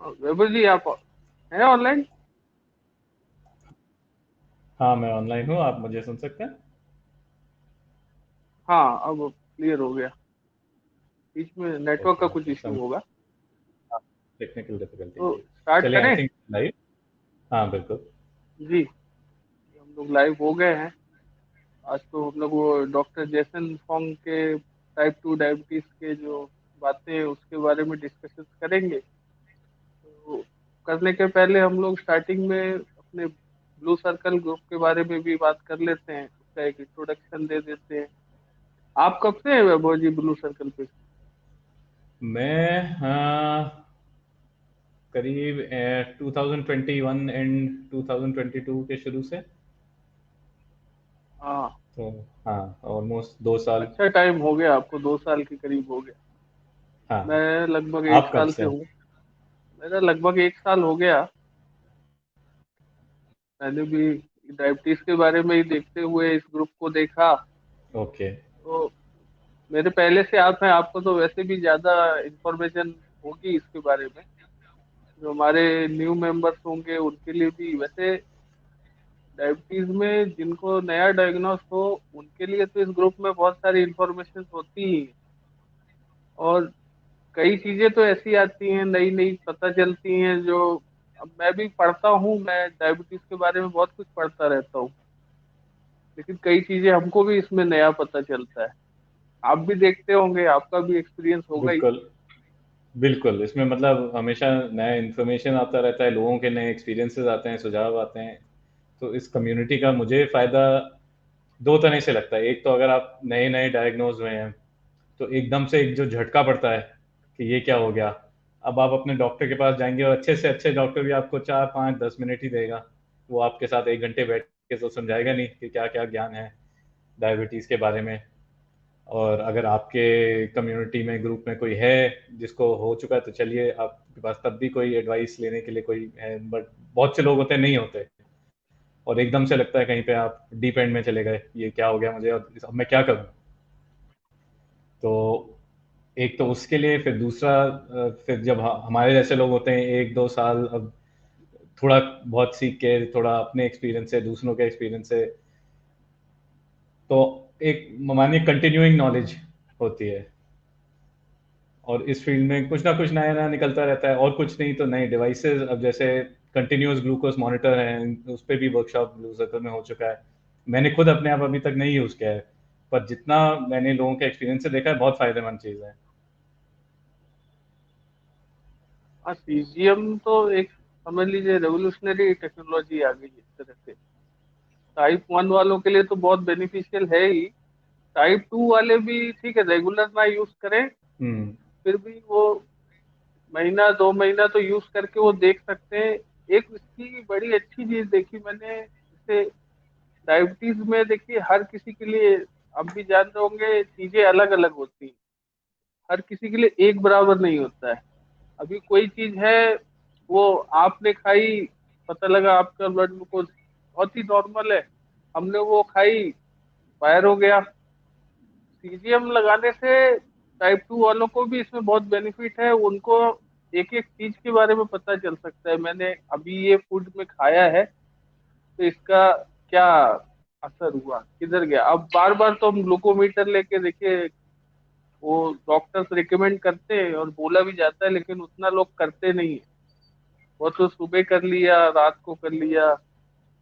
वैभव जी, आप हैं ऑनलाइन? हाँ, मैं ऑनलाइन हूँ। आप मुझे सुन सकते हैं? हाँ, अब क्लियर हो गया। बीच में नेटवर्क का ओके, कुछ ओके, इशू होगा। टेक्निकल डिफिकल्टी तो थी। स्टार्ट चलिए, आई करें? Think live. हाँ, बिल्कुल। जी, हम लोग लाइव हो गए हैं। आज तो हम लोग वो डॉक्टर जेसन फॉन्ग के टाइप 2 डायबिटीज के जो बातें हैं उसके बारे में डिस्कशन करेंगे। तो करने के पहले हम लोग स्टार्टिंग में अपने ब्लू सर्कल ग्रुप के बारे में भी बात कर लेते हैं, उसका एक इंट्रोडक्शन दे देते हैं। आप कब से हैं वैभव जी ब्लू सर्कल पे? मैं करीब 2021 एंड 2022 के शुरू से। हाँ। तो हाँ, ऑलमोस्ट 2 साल। अच्छा टाइम हो गया, आपको 2 साल के करीब हो गया। हाँ। मैं लगभग एक आप कब साल से से हैं? हूँ। मेरा लगभग 1 साल हो गया। मैंने भी डायबिटीज के बारे में ही देखते हुए इस ग्रुप को देखा। ओके। तो मेरे पहले से आप हैं, आपको तो वैसे भी ज्यादा इंफॉर्मेशन होगी इसके बारे में। जो हमारे न्यू मेंबर्स होंगे उनके लिए भी वैसे डायबिटीज में जिनको नया डायग्नोस हो उनके लिए तो इस ग्रुप में बहुत सारी इंफॉर्मेशन होती ही हैं। और कई चीजें तो ऐसी आती हैं नई नई पता चलती हैं जो अब मैं भी पढ़ता हूँ। मैं डायबिटीज के बारे में बहुत कुछ पढ़ता रहता हूँ, लेकिन कई चीजें हमको भी इसमें नया पता चलता है। आप भी देखते होंगे, आपका भी एक्सपीरियंस होगा ही। बिल्कुल, बिल्कुल। इसमें मतलब हमेशा नया इन्फॉर्मेशन आता रहता है, लोगों के नए एक्सपीरियंसेस आते हैं, सुझाव आते हैं। तो इस कम्युनिटी का मुझे फ़ायदा दो तरह से लगता है। एक तो अगर आप नए नए डायग्नोज हुए हैं, तो एकदम से एक जो झटका पड़ता है कि ये क्या हो गया। अब आप अपने डॉक्टर के पास जाएंगे और अच्छे से अच्छे डॉक्टर भी आपको 4 5 10 मिनट ही देगा। वो आपके साथ 1 घंटे बैठ के तो समझाएगा नहीं कि क्या क्या ज्ञान है डायबिटीज़ के बारे में। और अगर आपके कम्युनिटी में ग्रुप में कोई है जिसको हो चुका है, तो चलिए आपके पास तब भी कोई एडवाइस लेने के लिए कोई है। बट बहुत से लोग होते हैं, नहीं होते। और एकदम से लगता है कहीं पे आप डीप एंड में चले गए, ये क्या हो गया मुझे, और अब मैं क्या करूं। तो एक तो उसके लिए, फिर दूसरा फिर जब हमारे जैसे लोग होते हैं 1 2 साल अब थोड़ा बहुत सीख के, थोड़ा अपने एक्सपीरियंस से, दूसरों के एक्सपीरियंस से, तो एक मानिए कंटिन्यूइंग नॉलेज होती है। और इस फील्ड में कुछ ना कुछ नया नया निकलता रहता है, और कुछ नहीं तो नए डिवाइसेस। अब जैसे कंटिन्यूस ग्लूकोज मॉनिटर है, उस पर भी वर्कशॉप ब्लू सर्कल में हो चुका है। मैंने खुद अपने आप अभी तक नहीं यूज़ किया है, पर जितना मैंने लोगों के एक्सपीरियंस से देखा है, बहुत फायदेमंद चीज़ है। हाँ, सीजीएम तो एक समझ लीजिए रेवोल्यूशनरी टेक्नोलॉजी आ गई है एक तरह से। टाइप 1 वालों के लिए तो बहुत बेनिफिशियल है ही। टाइप 2 वाले भी ठीक है, रेगुलर ना यूज करें, हम्म। फिर भी वो महीना 2 महीना तो यूज करके वो देख सकते हैं। एक इसकी बड़ी अच्छी चीज देखी मैंने, जैसे डायबिटीज में देखिए हर किसी के लिए, आप भी जान रहे होंगे, चीजें अलग अलग होती हैं। हर किसी के लिए एक बराबर नहीं होता है। अभी कोई चीज है, वो आपने खाई, पता लगा आपका ब्लड ग्लूकोज बहुत ही नॉर्मल है, हमने वो खाई, फायर हो गया। सीजीएम लगाने से टाइप 2 वालों को भी इसमें बहुत बेनिफिट है। उनको एक एक चीज के बारे में पता चल सकता है, मैंने अभी ये फूड में खाया है तो इसका क्या असर हुआ, किधर गया। अब बार बार तो हम ग्लूकोमीटर लेके देखिए, वो डॉक्टर्स रिकमेंड करते हैं और बोला भी जाता है, लेकिन उतना लोग करते नहीं है। वो तो सुबह कर लिया, रात को कर लिया,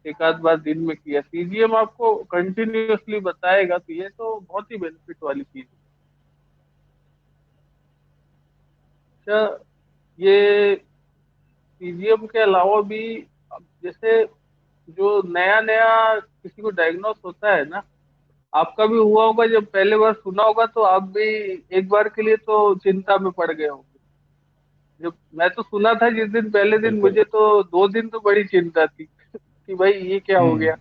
एक आध बार दिन में किया। सीजीएम आपको कंटिन्यूअसली बताएगा, तो ये तो बहुत ही बेनिफिट वाली चीज है। अच्छा, ये सीजीएम के अलावा भी अब जैसे जो नया नया किसी को डायग्नोस होता है ना, आपका भी हुआ होगा, जब पहले बार सुना होगा तो आप भी एक बार के लिए तो चिंता में पड़ गए होंगे। जब मैं तो सुना था जिस दिन, पहले दिन बिल्कुल। मुझे तो 2 दिन तो बड़ी चिंता थी कि भाई ये क्या हो हम्म। गया।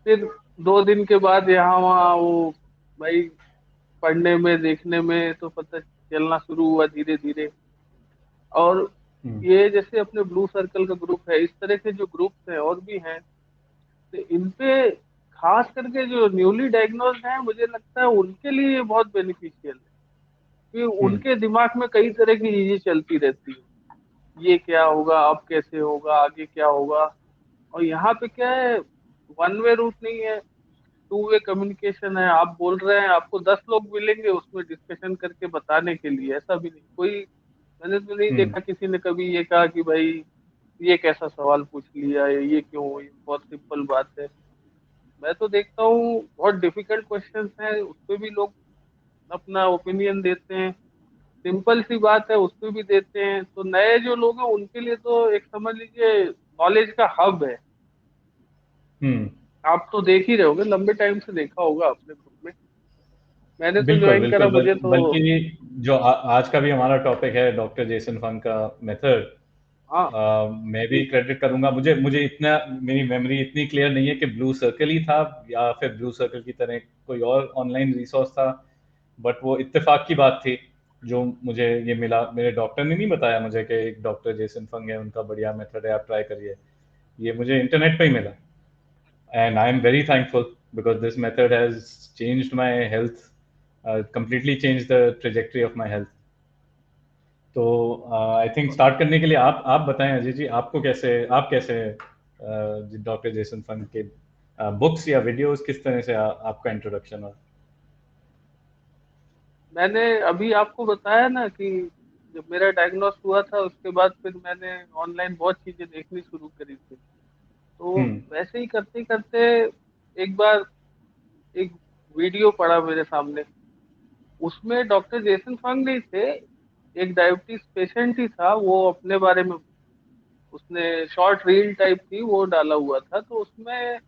फिर 2 दिन के बाद यहाँ वहाँ वो, भाई पढ़ने में देखने में तो पता चलना शुरू हुआ धीरे धीरे। और हम्म। ये जैसे अपने ब्लू सर्कल का ग्रुप है, इस तरह के जो ग्रुप्स हैं और भी हैं, तो इन पे खास करके जो न्यूली डायग्नोस्ड हैं मुझे लगता है उनके लिए ये बहुत बेनिफिशियल है। कि हम्म। उनके दिमाग में कई तरह की चीजें चलती रहती है, ये क्या होगा, अब कैसे होगा, आगे क्या होगा। और यहाँ पे क्या है, वन वे रूट नहीं है, टू वे कम्युनिकेशन है। आप बोल रहे हैं, आपको 10 लोग मिलेंगे उसमें डिस्कशन करके बताने के लिए, ऐसा भी नहीं कोई। मैंने तो नहीं हम्म। देखा किसी ने कभी ये कहा कि भाई ये कैसा सवाल पूछ लिया है, ये क्यों, ये बहुत सिंपल बात है। मैं तो देखता हूँ बहुत डिफिकल्ट क्वेश्चंस हैं, उस पे भी लोग अपना ओपिनियन देते हैं। सिंपल सी बात है उस पे भी देते हैं। तो नए जो लोग हैं उनके लिए तो एक समझ लीजिए नॉलेज का हब है। हम्म। आप तो देख ही रहे होगे, लंबे टाइम से देखा होगा अपने ग्रुप में। मैंने तो बिल्कुल ज्वाइन करा, बिल्कुल, मुझे तो। बल्कि जो आज का भी हमारा टॉपिक है डॉक्टर जेसन फंग का मेथड। हाँ मैं भी क्रेडिट करूंगा, मुझे मुझे इतना, मेरी मेमोरी इतनी क्लियर नहीं है कि ब्लू सर्कल ही था या फिर ब्लू सर्कल की तरह कोई और ऑनलाइन रिसोर्स था। बट वो इत्तेफाक की बात थी जो मुझे ये मिला। मेरे डॉक्टर ने नहीं बताया मुझे कि एक डॉक्टर जेसन फंग है, उनका बढ़िया मेथड है, आप ट्राई करिए। ये मुझे इंटरनेट पे ही मिला, and I am very thankful because this method has changed my health, completely changed the trajectory of my health. तो आई थिंक स्टार्ट करने के लिए आप बताएं अजय जी, आपको कैसे, आप कैसे डॉक्टर जेसन फंग के बुक्स या वीडियोस किस तरह से आपका इंट्रोडक्शन हुआ? मैंने अभी आपको बताया ना कि जब मेरा डायग्नोस हुआ था उसके बाद फिर मैंने ऑनलाइन बहुत चीजें देखनी शुरू करी थी। तो हम्म। वैसे ही करते करते एक बार एक वीडियो पड़ा मेरे सामने। उसमें डॉक्टर जेसन फंग नहीं थे, एक डायबिटीज पेशेंट ही था, वो अपने बारे में उसने शॉर्ट रील टाइप थी वो डाला हुआ था। तो उसमें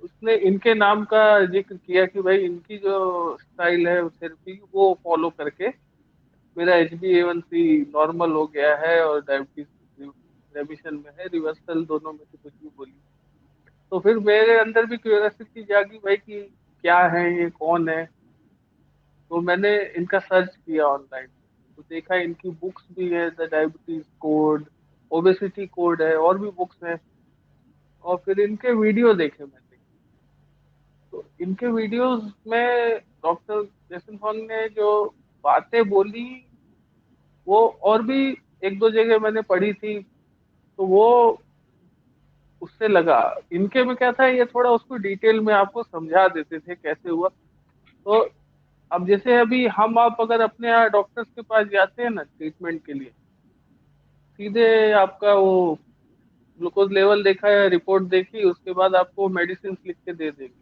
उसने इनके नाम का जिक्र किया कि भाई इनकी जो स्टाइल है थेरेपी वो फॉलो करके मेरा HbA1c नॉर्मल हो गया है और डायबिटीज रेमिशन में है, रिवर्सल दोनों में से कुछ भी बोलिए। तो फिर मेरे अंदर भी क्यूरियोसिटी जागी भाई कि क्या है ये, कौन है। तो मैंने इनका सर्च किया ऑनलाइन, तो देखा इनकी बुक्स भी है, the diabetes code, obesity code है, और भी बुक्स हैं। और फिर इनके वीडियो देखे मैंने। तो इनके वीडियोस में डॉक्टर जेसन फंग ने जो बातें बोली वो और भी एक दो जगह मैंने पढ़ी थी, तो वो उससे लगा। इनके में क्या था, ये थोड़ा उसको डिटेल में आपको समझा देते थे कैसे हुआ। तो अब जैसे अभी हम आप अगर अपने यहाँ डॉक्टर्स के पास जाते हैं ना ट्रीटमेंट के लिए, सीधे आपका वो ग्लूकोज लेवल देखा है, रिपोर्ट देखी, उसके बाद आपको मेडिसिन लिख के दे देंगे।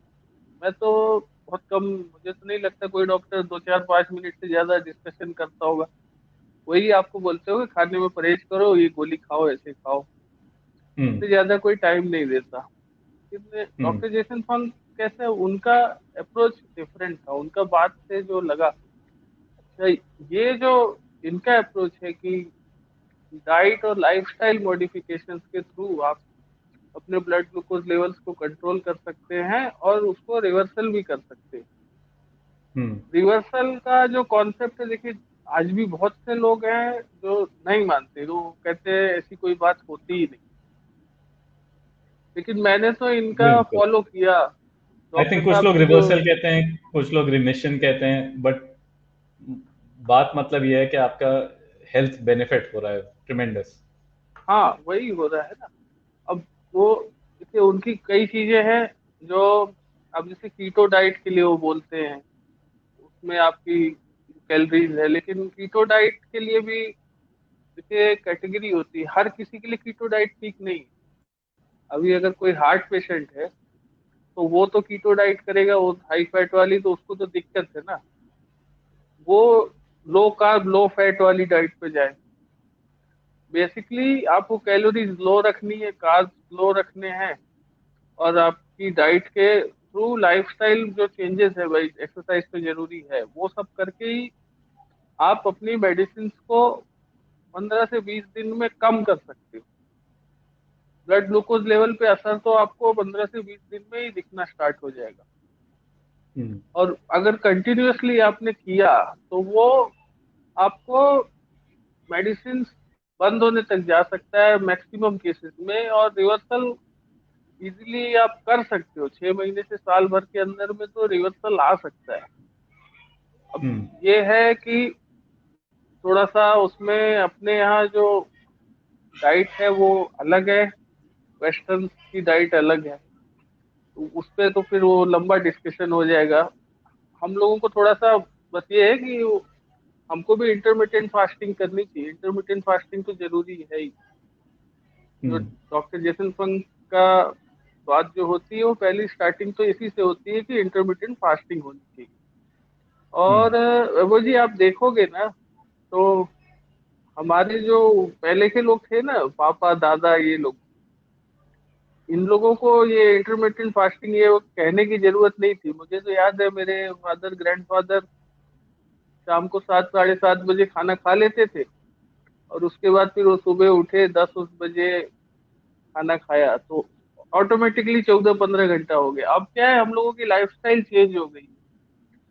मैं तो बहुत कम, मुझे तो नहीं लगता कोई डॉक्टर 2 4 5 मिनट से ज्यादा डिस्कशन करता होगा। वही आपको बोलते हो कि खाने में परहेज करो, ये गोली खाओ, ऐसे खाओ। हम्म। इससे ज्यादा कोई टाइम नहीं देता। लेकिन हम्म। डॉक्टर जेसन फंग कैसे, उनका अप्रोच डिफरेंट था। उनका बात से जो लगा, अच्छा ये जो इनका अप्रोच है कि डाइट और लाइफस्टाइल मॉडिफिकेशंस के थ्रू आप अपने ब्लड ग्लूकोज लेवल्स को कंट्रोल कर सकते हैं और उसको रिवर्सल भी कर सकते हैं। हम्म। रिवर्सल का जो कॉन्सेप्ट है, देखिए आज भी बहुत से लोग हैं जो नहीं मानते, वो कहते हैं ऐसी कोई बात होती ही नहीं। लेकिन मैंने तो इनका बिल्कुल। फॉलो किया, आई डॉक्टर थिंक कुछ साहब लोग की जो। रिवर्सल कहते हैं, कुछ लोग रिमिशन कहते हैं, बट बात मतलब ये है कि आपका हेल्थ बेनिफिट हो रहा है ट्रिमेंडस। हाँ वही हो रहा है ना। अब वो देखिए उनकी कई चीजें हैं जो, अब जैसे कीटो डाइट के लिए वो बोलते हैं, उसमें आपकी कैलोरीज है, लेकिन कीटो डाइट के लिए भी देखिए कैटेगरी होती है, हर किसी के लिए कीटो डाइट ठीक नहीं है। अभी अगर कोई हार्ट पेशेंट है तो वो तो कीटो डाइट करेगा, वो हाई फैट वाली, तो उसको तो दिक्कत है ना। वो लो कार्ब लो फैट वाली डाइट पे जाए। बेसिकली आपको कैलोरीज लो रखनी है, कार्ब्स लो रखने हैं, और आपकी डाइट के थ्रू लाइफस्टाइल जो चेंजेस है भाई, एक्सरसाइज तो जरूरी है, वो सब करके ही आप अपनी मेडिसिन को 15 से 20 दिन में कम कर सकते हो। ब्लड ग्लूकोज लेवल पे असर तो आपको 15 से 20 दिन में ही दिखना स्टार्ट हो जाएगा। हम्म। और अगर कंटिन्यूअसली आपने किया तो वो आपको मेडिसिन बंद होने तक जा सकता है मैक्सिमम केसेस में, और रिवर्सल इजीली आप कर सकते हो 6 महीने से साल भर के अंदर में, तो रिवर्सल आ सकता है। अब ये है कि थोड़ा सा उसमें अपने यहाँ जो डाइट है वो अलग है, वेस्टर्न की डाइट अलग है, तो उस पे तो फिर वो लंबा डिस्कशन हो जाएगा। हम लोगों को थोड़ा सा बस ये है कि हमको भी इंटरमिटेंट फास्टिंग करनी चाहिए। इंटरमिटेंट फास्टिंग तो जरूरी है ही। जो डॉक्टर जेसन फंग का बात जो होती है वो पहली स्टार्टिंग तो इसी से होती है कि इंटरमिटेंट फास्टिंग होनी चाहिए। और वो जी आप देखोगे ना, तो हमारे जो पहले के लोग थे ना, पापा दादा ये लोग, इन लोगों को ये इंटरमिटेंट फास्टिंग ये वो कहने की जरूरत नहीं थी। मुझे तो याद है मेरे फादर ग्रैंडफादर शाम को 7 साढ़े 7 बजे खाना खा लेते थे, और उसके बाद फिर वो सुबह उठे 10 उस बजे खाना खाया, तो ऑटोमेटिकली 14 15 घंटा हो गया। अब क्या है, हम लोगों की लाइफस्टाइल चेंज हो गई।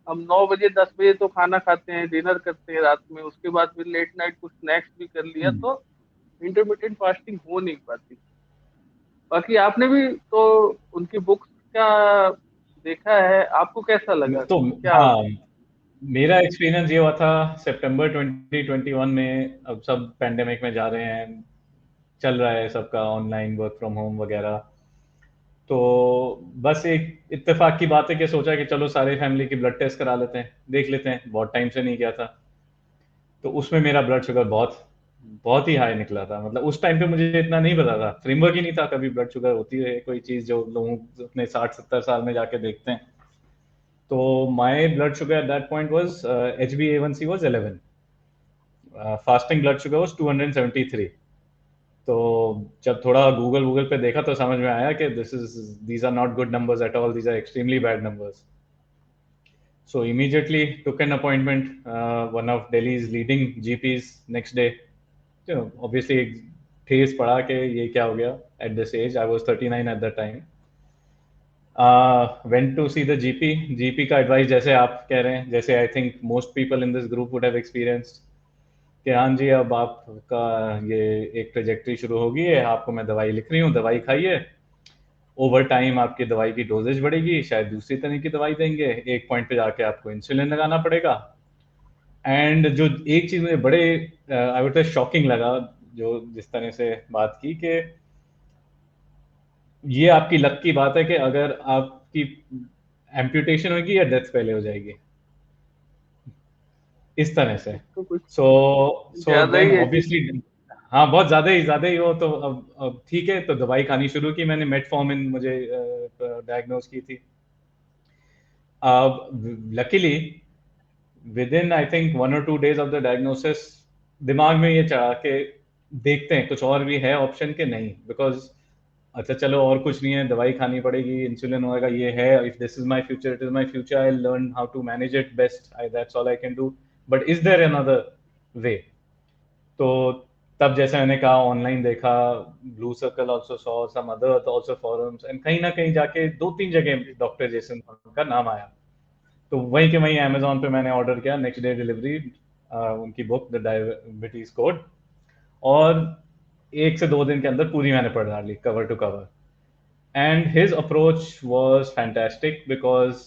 हम 9 बजे 10 बजे तो खाना खाते हैं, डिनर करते हैं रात में, उसके बाद फिर लेट नाइट कुछ स्नैक्स भी कर लिया, तो इंटरमीडिएट फास्टिंग हो नहीं पाती। बाकी आपने भी तो उनकी बुक्स का देखा है, आपको कैसा लगा, तो क्या? हाँ, मेरा एक्सपीरियंस ये हुआ था सितंबर 2021 में। अब सब पेंडेमिक में जा रहे हैं, चल रहा है सबका ऑनलाइन वर्क फ्रॉम होम वगैरह। तो बस एक इत्तेफाक की बात है कि सोचा कि चलो सारे फैमिली की ब्लड टेस्ट करा लेते हैं, देख लेते हैं, बहुत टाइम से नहीं किया था। तो उसमें मेरा ब्लड शुगर बहुत बहुत ही हाई निकला था। मतलब उस टाइम पे मुझे इतना नहीं पता था, फ्रेमवर्क ही नहीं था कभी ब्लड शुगर होती है कोई चीज़ जो लोग अपने 60 70 साल में जाके देखते हैं। तो my blood sugar at that point was HbA1c was 11, fasting blood sugar was 273। तो जब थोड़ा गूगल गूगल पे देखा तो समझ में आया कि this is these are not good numbers at all, these are extremely bad numbers. So immediately took an appointment, one of Delhi's leading GPs next day. You know, obviously ठेस पड़ा कि ये क्या हो गया। At this age, I was 39 at that time. Went to see the GP. GP का advice जैसे आप कह रहे हैं, जैसे I think most people in this group would have experienced, कि हाँ जी अब आपका ये एक ट्रेजेक्ट्री शुरू होगी है, आपको मैं दवाई लिख रही हूँ, दवाई खाइए। ओवर टाइम आपकी दवाई की डोजेज बढ़ेगी, शायद दूसरी तरह की दवाई देंगे, एक पॉइंट पे जाके आपको इंसुलिन लगाना पड़ेगा। एंड जो एक चीज मुझे बड़े आई वुड से शॉकिंग लगा, जो जिस तरह से बात की कि ये आपकी लक की बात है कि अगर आपकी एम्पुटेशन होगी या डेथ पहले हो जाएगी, इस तरह से। तो कुछ सो सो ज्यादा देन ही है जी। ऑब्वियसली हाँ, बहुत ज्यादा ही हो तो अब ठीक है, तो दवाई खानी शुरू की मैंने, मेटफॉर्मिन मुझे डायग्नोज की थी। अब luckily with in I think 1 or 2 days of the diagnosis दिमाग में ये चढ़ा के देखते हैं कुछ और भी है ऑप्शन के नहीं, बिकॉज अच्छा चलो और कुछ नहीं है, दवाई खानी पड़ेगी, इंसुलिन होएगा, ये है, if this is my future it is my future, I learn how to manage it best, I that's all I can do, but is there another way? तो तब जैसे मैंने कहा ऑनलाइन देखा, blue circle also saw some other also forums, and कहीं ना कहीं जाके 2 3 जगह जी। डॉक्टर जेसन का नाम आया। तो वहीं के वहीं अमेजोन पे मैंने ऑर्डर किया, नेक्स्ट डे डिलीवरी, उनकी बुक द डायबिटीज कोड। और 1 से 2 दिन के अंदर पूरी मैंने पढ़ डाली cover to cover. And his approach was fantastic because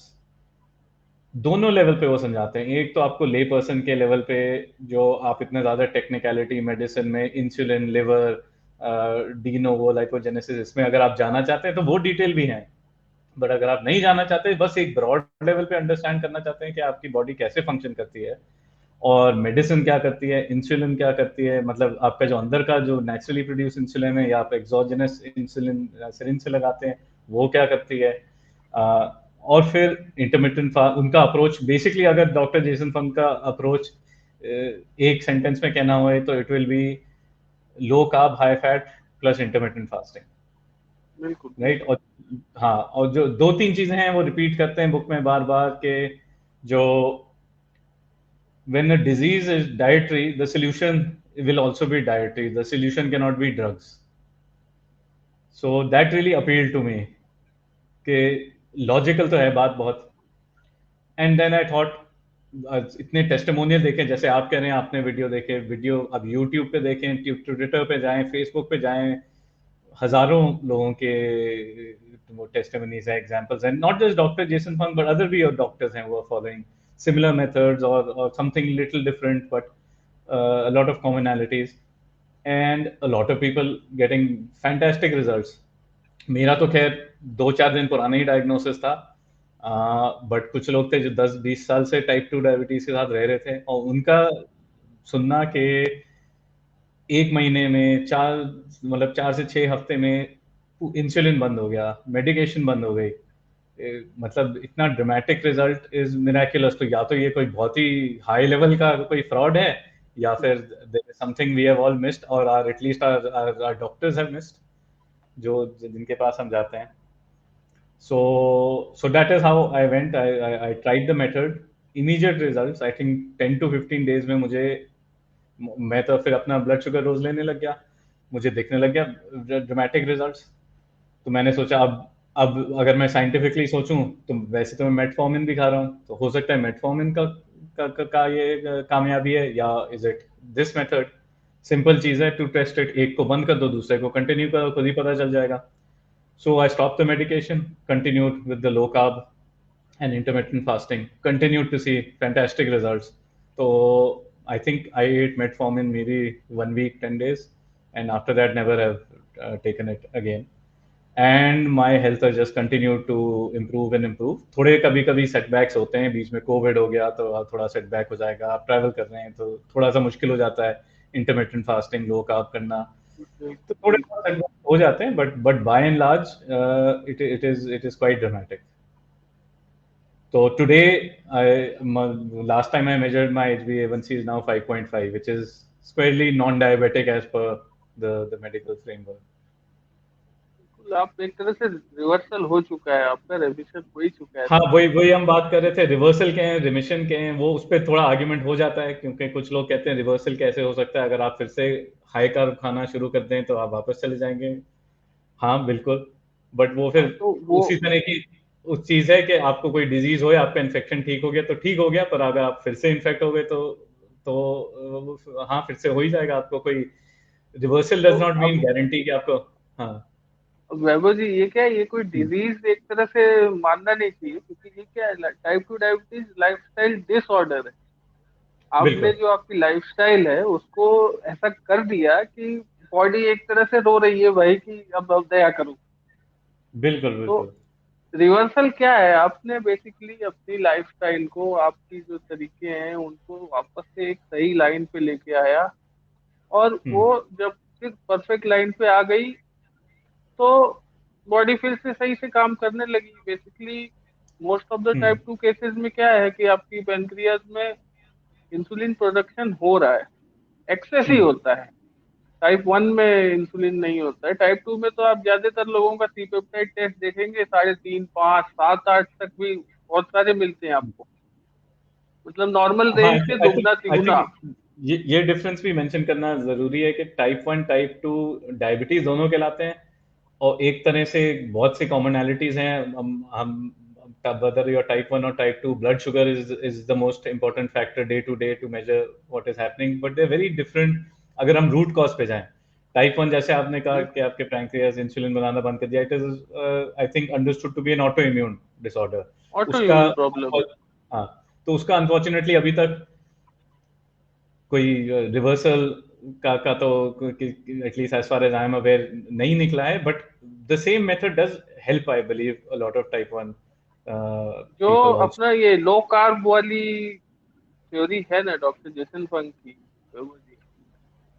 दोनों लेवल पे वो समझाते हैं। एक तो आपको ले पर्सन के लेवल पे, जो आप इतने ज्यादा टेक्निकलिटी मेडिसिन में insulin, liver, de novo lipogenesis, इसमें अगर आप जाना चाहते हैं तो वो डिटेल भी है। बट अगर आप नहीं जाना चाहते, बस एक ब्रॉड लेवल पे अंडरस्टैंड करना चाहते हैं कि आपकी बॉडी कैसे फंक्शन करती है और मेडिसिन क्या करती है, इंसुलिन क्या करती है, मतलब आपका जो अंदर का जो नेचुरली प्रोड्यूस इंसुलिन है या आप एक्सोजेनस इंसुलिन सिरिंज से लगाते हैं, वो क्या करती है। और फिर इंटरमिटेंट उनका अप्रोच बेसिकली, अगर डॉक्टर जेसन फंग का अप्रोच एक सेंटेंस में कहना हो तो it will B low carb high fat plus intermittent fasting, बिल्कुल राइट। बिल्कुल। और हाँ, और जो 2 3 चीजें हैं वो रिपीट करते हैं बुक में बार बार के, जो when a disease is dietary, the solution will also be dietary. The solution cannot be drugs. So that really appealed to me कि लॉजिकल तो है बात बहुत। एंड देन आई थॉट, इतने टेस्टिमोनियल देखे, जैसे आप कह रहे हैं आपने वीडियो देखे, वीडियो अब यूट्यूब पे देखें, ट्विटर पे जाएं, फेसबुक पे जाएं, हजारों लोगों के वो टेस्टिमोनीज है, एग्जांपल्स हैं, not just doctor Jason Fung but other भी डॉक्टर्स हैं वो following similar methods or something little different, but a lot of commonalities, and a lot of people getting fantastic results. मेरा तो खैर 2-4 दिन पुराना ही डायग्नोसिस था, बट कुछ लोग थे जो 10-20 साल से टाइप 2 डायबिटीज के साथ रह रहे थे, और उनका सुनना कि 1 महीने में 4 से 6 हफ्ते में इंसुलिन बंद हो गया, मेडिकेशन बंद हो गई, मतलब इतना ड्रामेटिक रिजल्ट इज मिराकुलस। तो या तो ये कोई बहुत ही हाई लेवल का कोई फ्रॉड है, या फिर there is something we have all missed, और or at least our doctors have missed, जो जिनके पास हम जाते हैं। So that is how I went. I tried the method. Immediate results. I think 10 to 15 days में मुझे, मैं तो फिर अपना ब्लड शुगर रोज लेने लग गया, मुझे दिखने लग गया ड्रामेटिक रिजल्ट्स। तो मैंने सोचा अब अगर मैं साइंटिफिकली सोचूं, तो वैसे तो मैं मेटफॉर्मिन भी खा रहा हूँ, तो हो सकता है मेटफॉर्मिन का ये कामयाबी है, या is it this method. Simple चीज है, टू टेस्ट इट, एक को बंद कर दो, दूसरे को कंटिन्यू करो, खुद ही पता चल जाएगा। So I stopped the medication, continued with the low carb and intermittent fasting, continued to see fantastic results. So I think I ate metformin maybe 1 week, 10 days, and after that never have taken it again. And my health has just continued to improve and improve. थोड़े कभी कभी setbacks होते हैं, बीच में Covid हो गया तो थोड़ा सेटबैक हो जाएगा, आप ट्रैवल कर रहे हैं तो थोड़ा सा मुश्किल हो जाता है इंटरमिटेंट फास्टिंग, लो कार्ब करना, तो थोड़े बहुत setbacks हो जाते हैं, but by and large it is quite dramatic. So today, last time I measured my HbA1c is now 5.5, which is squarely non-diabetic as per the medical framework. आप एक तरह से रिवर्सल हो चुका है, आपका रेमिशन हो ही चुका है हाँ, तो। वही वही हम बात कर रहे थे, रिवर्सल के हैं, रिमिशन के हैं, वो उस पर थोड़ा आर्ग्यूमेंट हो जाता है, क्योंकि कुछ लोग कहते हैं रिवर्सल कैसे हो सकता है, अगर आप फिर से हाई कार्ब खाना शुरू कर दें तो आप वापस चले जाएंगे। हाँ बिल्कुल, बट वो फिर हाँ तो वो उसी तरह की उस चीज है कि आपको कोई डिजीज हो या आपका इन्फेक्शन ठीक हो गया तो ठीक हो गया, पर अगर आप फिर से इन्फेक्ट हो गए तो हाँ फिर से हो ही जाएगा, आपको कोई रिवर्सल तो डज नॉट मीन अब गारंटी कि आपको। हाँ वैभव जी, ये क्या है, ये कोई डिजीज एक तरह से मानना नहीं चाहिए, क्योंकि ये क्या है, टाइप 2 डायबिटीज लाइफस्टाइल डिसऑर्डर है। आपने बिल्कुल जो आपकी लाइफस्टाइल है उसको ऐसा कर दिया कि बॉडी एक तरह से रो रही है भाई कि अब दया करो। बिल्कुल तो बिल्कुल। रिवर्सल क्या है, आपने बेसिकली अपनी लाइफस्टाइल को, आपकी जो तरीके हैं उनको वापस से एक सही लाइन पे लेके आया, और वो हम्म जब फिर परफेक्ट लाइन पे आ गई तो बॉडी फिर से सही से काम करने लगी। Basically most of the hmm type 2 cases में क्या है कि आपकी पेनक्रियाज में इंसुलिन प्रोडक्शन हो रहा है, एक्सेस ही हम्म होता है। टाइप 1 में इंसुलिन नहीं होता है, टाइप 2 में तो आप ज्यादातर लोगों का सी पेप्टाइड टेस्ट देखेंगे 3.5, 5, 7, 8 तक भी बहुत सारे मिलते हैं आपको, मतलब नॉर्मल हाँ, रेंज से दुगना आई तिगुना। थिंक ये डिफरेंस भी मेंशन करना जरूरी है कि टाइप 1 टाइप 2 डायबिटीज दोनों कहलाते हैं, और एक तरह से बहुत सी कॉमनैलिटीज हैं। हम whether you're type 1 or type 2, blood sugar is the most important factor day to day to measure what is happening, but they're very different अगर हम रूट कॉज पे जाएं। टाइप 1 जैसे आपने कहा कि आपके पैंक्रियास इंसुलिन बनाना बंद कर दिया, it is I think understood to be an auto immune disorder. Auto उसका इम्यून प्रॉब्लम है। हाँ, तो उसका अनफॉर्चुनेटली अभी तक कोई रिवर्सल का तो at least as far as I am aware नहीं निकला है, but the same method does help I believe a lot of type 1 जो पीपल आल्सो। अपना ये लो कार्ब वाली थ्योरी है ना डॉक्टर जेसन फंग की, हम्म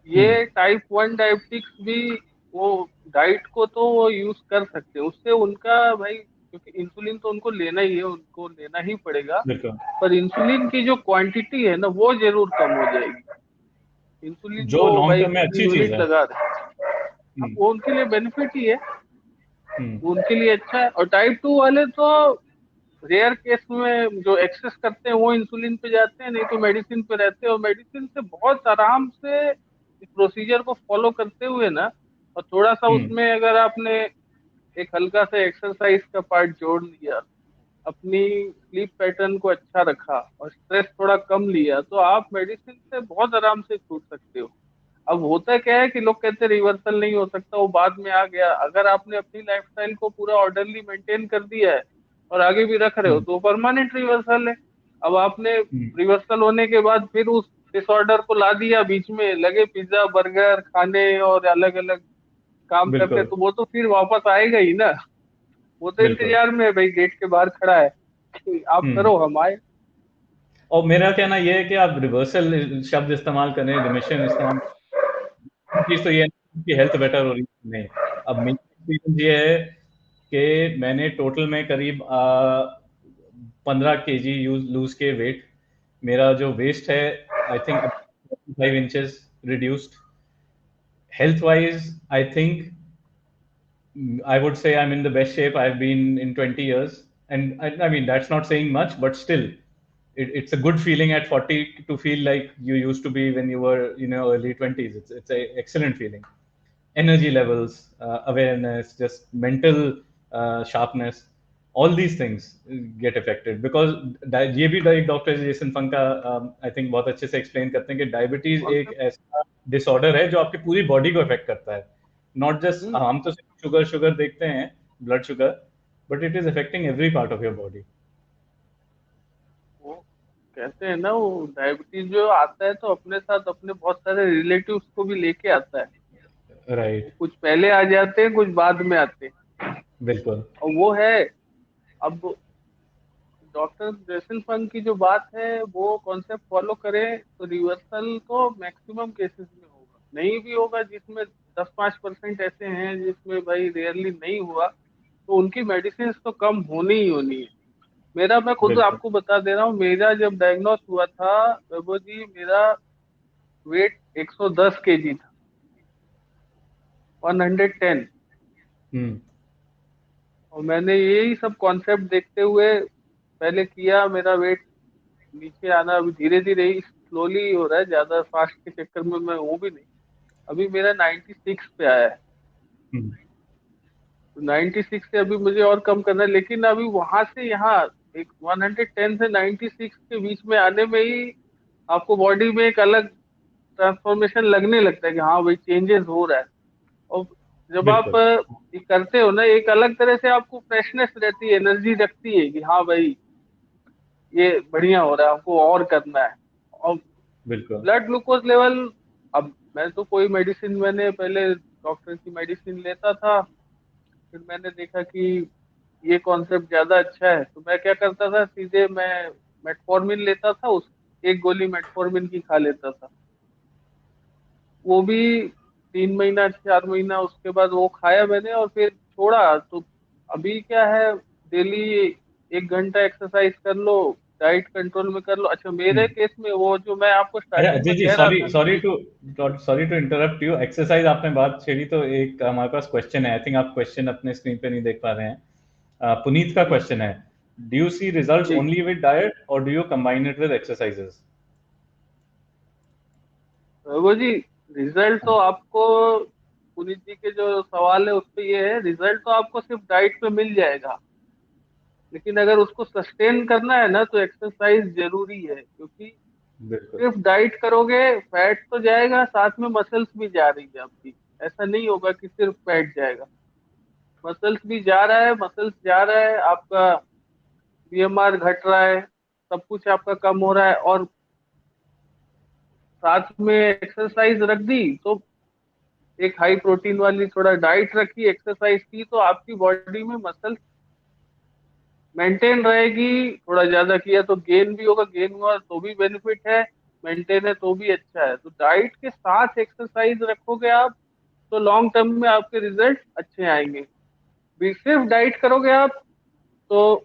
ये टाइप 1 डायबिटिक्स भी वो डाइट को तो वो यूज कर सकते हैं, उससे उनका भाई, क्योंकि इंसुलिन तो उनको लेना ही है, उनको लेना ही पड़ेगा। बिल्कुल, पर इंसुलिन की जो क्वांटिटी है ना वो जरूर कम हो जाएगी। इंसुलिन जो तो लॉन्ग भाई टर्म में कितनी अच्छी चीज यूनिट है। लगा रहे हैं, अब हम्म वो उनके लिए बेनिफिट ही है, हम्म वो उनके लिए अच्छा है। और टाइप 2 वाले तो रेयर केस में जो एक्सेस करते हैं वो इंसुलिन पे जाते हैं, नहीं तो मेडिसिन पे रहते हैं, और मेडिसिन से बहुत आराम से इस प्रोसीजर को फॉलो करते हुए ना, और थोड़ा सा हम्म उसमें अगर आपने एक हल्का सा एक्सरसाइज का पार्ट जोड़ लिया, अपनी स्लीप पैटर्न को अच्छा रखा और स्ट्रेस थोड़ा कम लिया, तो आप मेडिसिन से बहुत आराम से छूट सकते हो। अब होता क्या है कि लोग कहते हैं रिवर्सल नहीं हो सकता, वो बाद में आ गया। अगर आपने अपनी लाइफस्टाइल को पूरा ऑर्डरली मेंटेन कर दिया है और आगे भी रख रहे हो हम्म तो परमानेंट रिवर्सल है। अब आपने हम्म, रिवर्सल होने के बाद फिर उस डिसऑर्डर को ला दिया बीच में, लगे पिज्जा बर्गर खाने और अलग अलग काम करने, बिल्कुल। तो वो तो फिर वापस आएगा ही ना। वो तो बिल्कुल। इंतजार में है भाई, गेट के बाहर खड़ा है कि आप हम्म। करो हम आए। और मेरा कहना ये है कि आप रिवर्सल शब्द इस्तेमाल करें, रिमिशन इस्तेमाल, चीज तो ये है कि हेल्थ बेटर हो रही है नहीं। अब मेरा एक्सपीरियंस ये है कि मैंने टोटल में करीब 15 kg यूज लूज के वेट, मेरा जो वेस्ट है I think 5 inches reduced. Health wise I think I would say I'm in the best shape I've been in 20 years. And I mean, that's not saying much, but still, it's a good feeling at 40 to feel like you used to be when you were, early 20s. It's a excellent feeling. Energy levels, awareness, just mental sharpness, all these things get affected because ये भी एक doctor Jason फंक का I think बहुत अच्छे से explain करते हैं कि डायबिटीज एक कॉन्सेप्ट। ऐसा डिसऑर्डर है जो आपकी पूरी बॉडी को अफेक्ट करता है। नॉट जस्ट, हम्म। हम तो सिर्फ शुगर शुगर देखते हैं, blood sugar, but it is affecting every part of your body. वो कहते हैं ना, वो डायबिटीज जो आता है तो अपने साथ अपने बहुत सारे रिलेटिव्स को भी लेके आता है। वो राइट। कुछ पहले आ जाते हैं, कुछ बाद में आते हैं। बिल्कुल। और वो है, अब डॉक्टर जेसन फंग की जो बात है वो कॉन्सेप्ट फॉलो करें तो रिवर्सल तो मैक्सिमम केसेस में होगा, नहीं भी होगा जिसमें 10-5% ऐसे हैं जिसमें भाई रेयरली नहीं हुआ, तो उनकी मेडिसिन तो कम होनी ही होनी है। मेरा, मैं खुद बिल्कुल। आपको बता दे रहा हूँ, मेरा जब डायग्नोस हुआ था वैभव जी, मेरा वेट 110 केजी था, 110। हम्म। और मैंने यही सब कॉन्सेप्ट देखते हुए पहले किया, मेरा वेट नीचे आना अभी धीरे धीरे ही स्लोली हो रहा है, ज्यादा फास्ट के चक्कर में मैं हूँ भी नहीं। अभी मेरा 96 पे आया है। हम्म। 96 से अभी मुझे और कम करना है, लेकिन अभी वहां से यहाँ एक 110 से 96 के बीच में आने में ही आपको बॉडी में एक अलग ट्रांसफॉर्मेशन लगने लगता है कि हाँ भाई चेंजेस हो रहा है। और जब आप बिल्कुल। ये करते हो ना, एक अलग तरह से आपको फ्रेशनेस रहती है, एनर्जी रखती है कि हाँ भाई ये बढ़िया हो रहा है, हमको और करना है। और बिल्कुल। ब्लड ग्लूकोज लेवल, अब मैं तो कोई मेडिसिन, मैंने पहले डॉक्टर की मेडिसिन लेता था, फिर मैंने देखा कि ये कॉन्सेप्ट ज्यादा अच्छा है, तो मैं क्या करता था, सीधे मैं मेटफॉर्मिन लेता था, उस एक गोली मेटफॉर्मिन की खा लेता था। वो भी 3 महीना 4 महीना उसके बाद वो खाया मैंने और फिर छोड़ा। तो अभी क्या है, डेली 1 घंटा एक्सरसाइज कर लो, डाइट कंट्रोल में कर लो। अच्छा, मेरे हम्म। केस में वो जो मैं आपको अरे स्टार्टिंग अजय में जी, कह रहा सॉरी था ना सॉरी कि to sorry to interrupt you, exercise आपने बात छेड़ी तो एक हमारे पास क्वेश्चन है, आई थिंक आप क्वेश्चन अपने स्क्रीन पे नहीं देख पा रहे हैं। पुनीत का जी क्वेश्चन है, do you see results ji. Only with diet और do you combine it with exercises? वो जी, रिजल्ट तो आपको, पुनीत जी के जो सवाल है उस पे ये है, रिजल्ट तो आपको सिर्फ डाइट पे मिल जाएगा, लेकिन अगर उसको सस्टेन करना है ना तो एक्सरसाइज जरूरी है, क्योंकि बिल्कुल। सिर्फ डाइट करोगे फैट तो जाएगा, साथ में मसल्स भी जा रही है आपकी। ऐसा नहीं होगा कि सिर्फ फैट जाएगा, मसल्स भी जा रहा है, मसल्स जा रहा है, आपका बीएमआर घट रहा है, सब कुछ आपका कम हो रहा है। और साथ में एक्सरसाइज रख दी तो एक हाई प्रोटीन वाली थोड़ा डाइट रखी, एक्सरसाइज की, तो आपकी बॉडी में मसल मेंटेन रहेगी। थोड़ा ज्यादा किया तो गेन भी होगा, गेन हुआ तो भी बेनिफिट है, मेंटेन है तो भी अच्छा है। तो डाइट के साथ एक्सरसाइज रखोगे आप तो लॉन्ग टर्म में आपके रिजल्ट अच्छे आएंगे। भी सिर्फ डाइट करोगे आप तो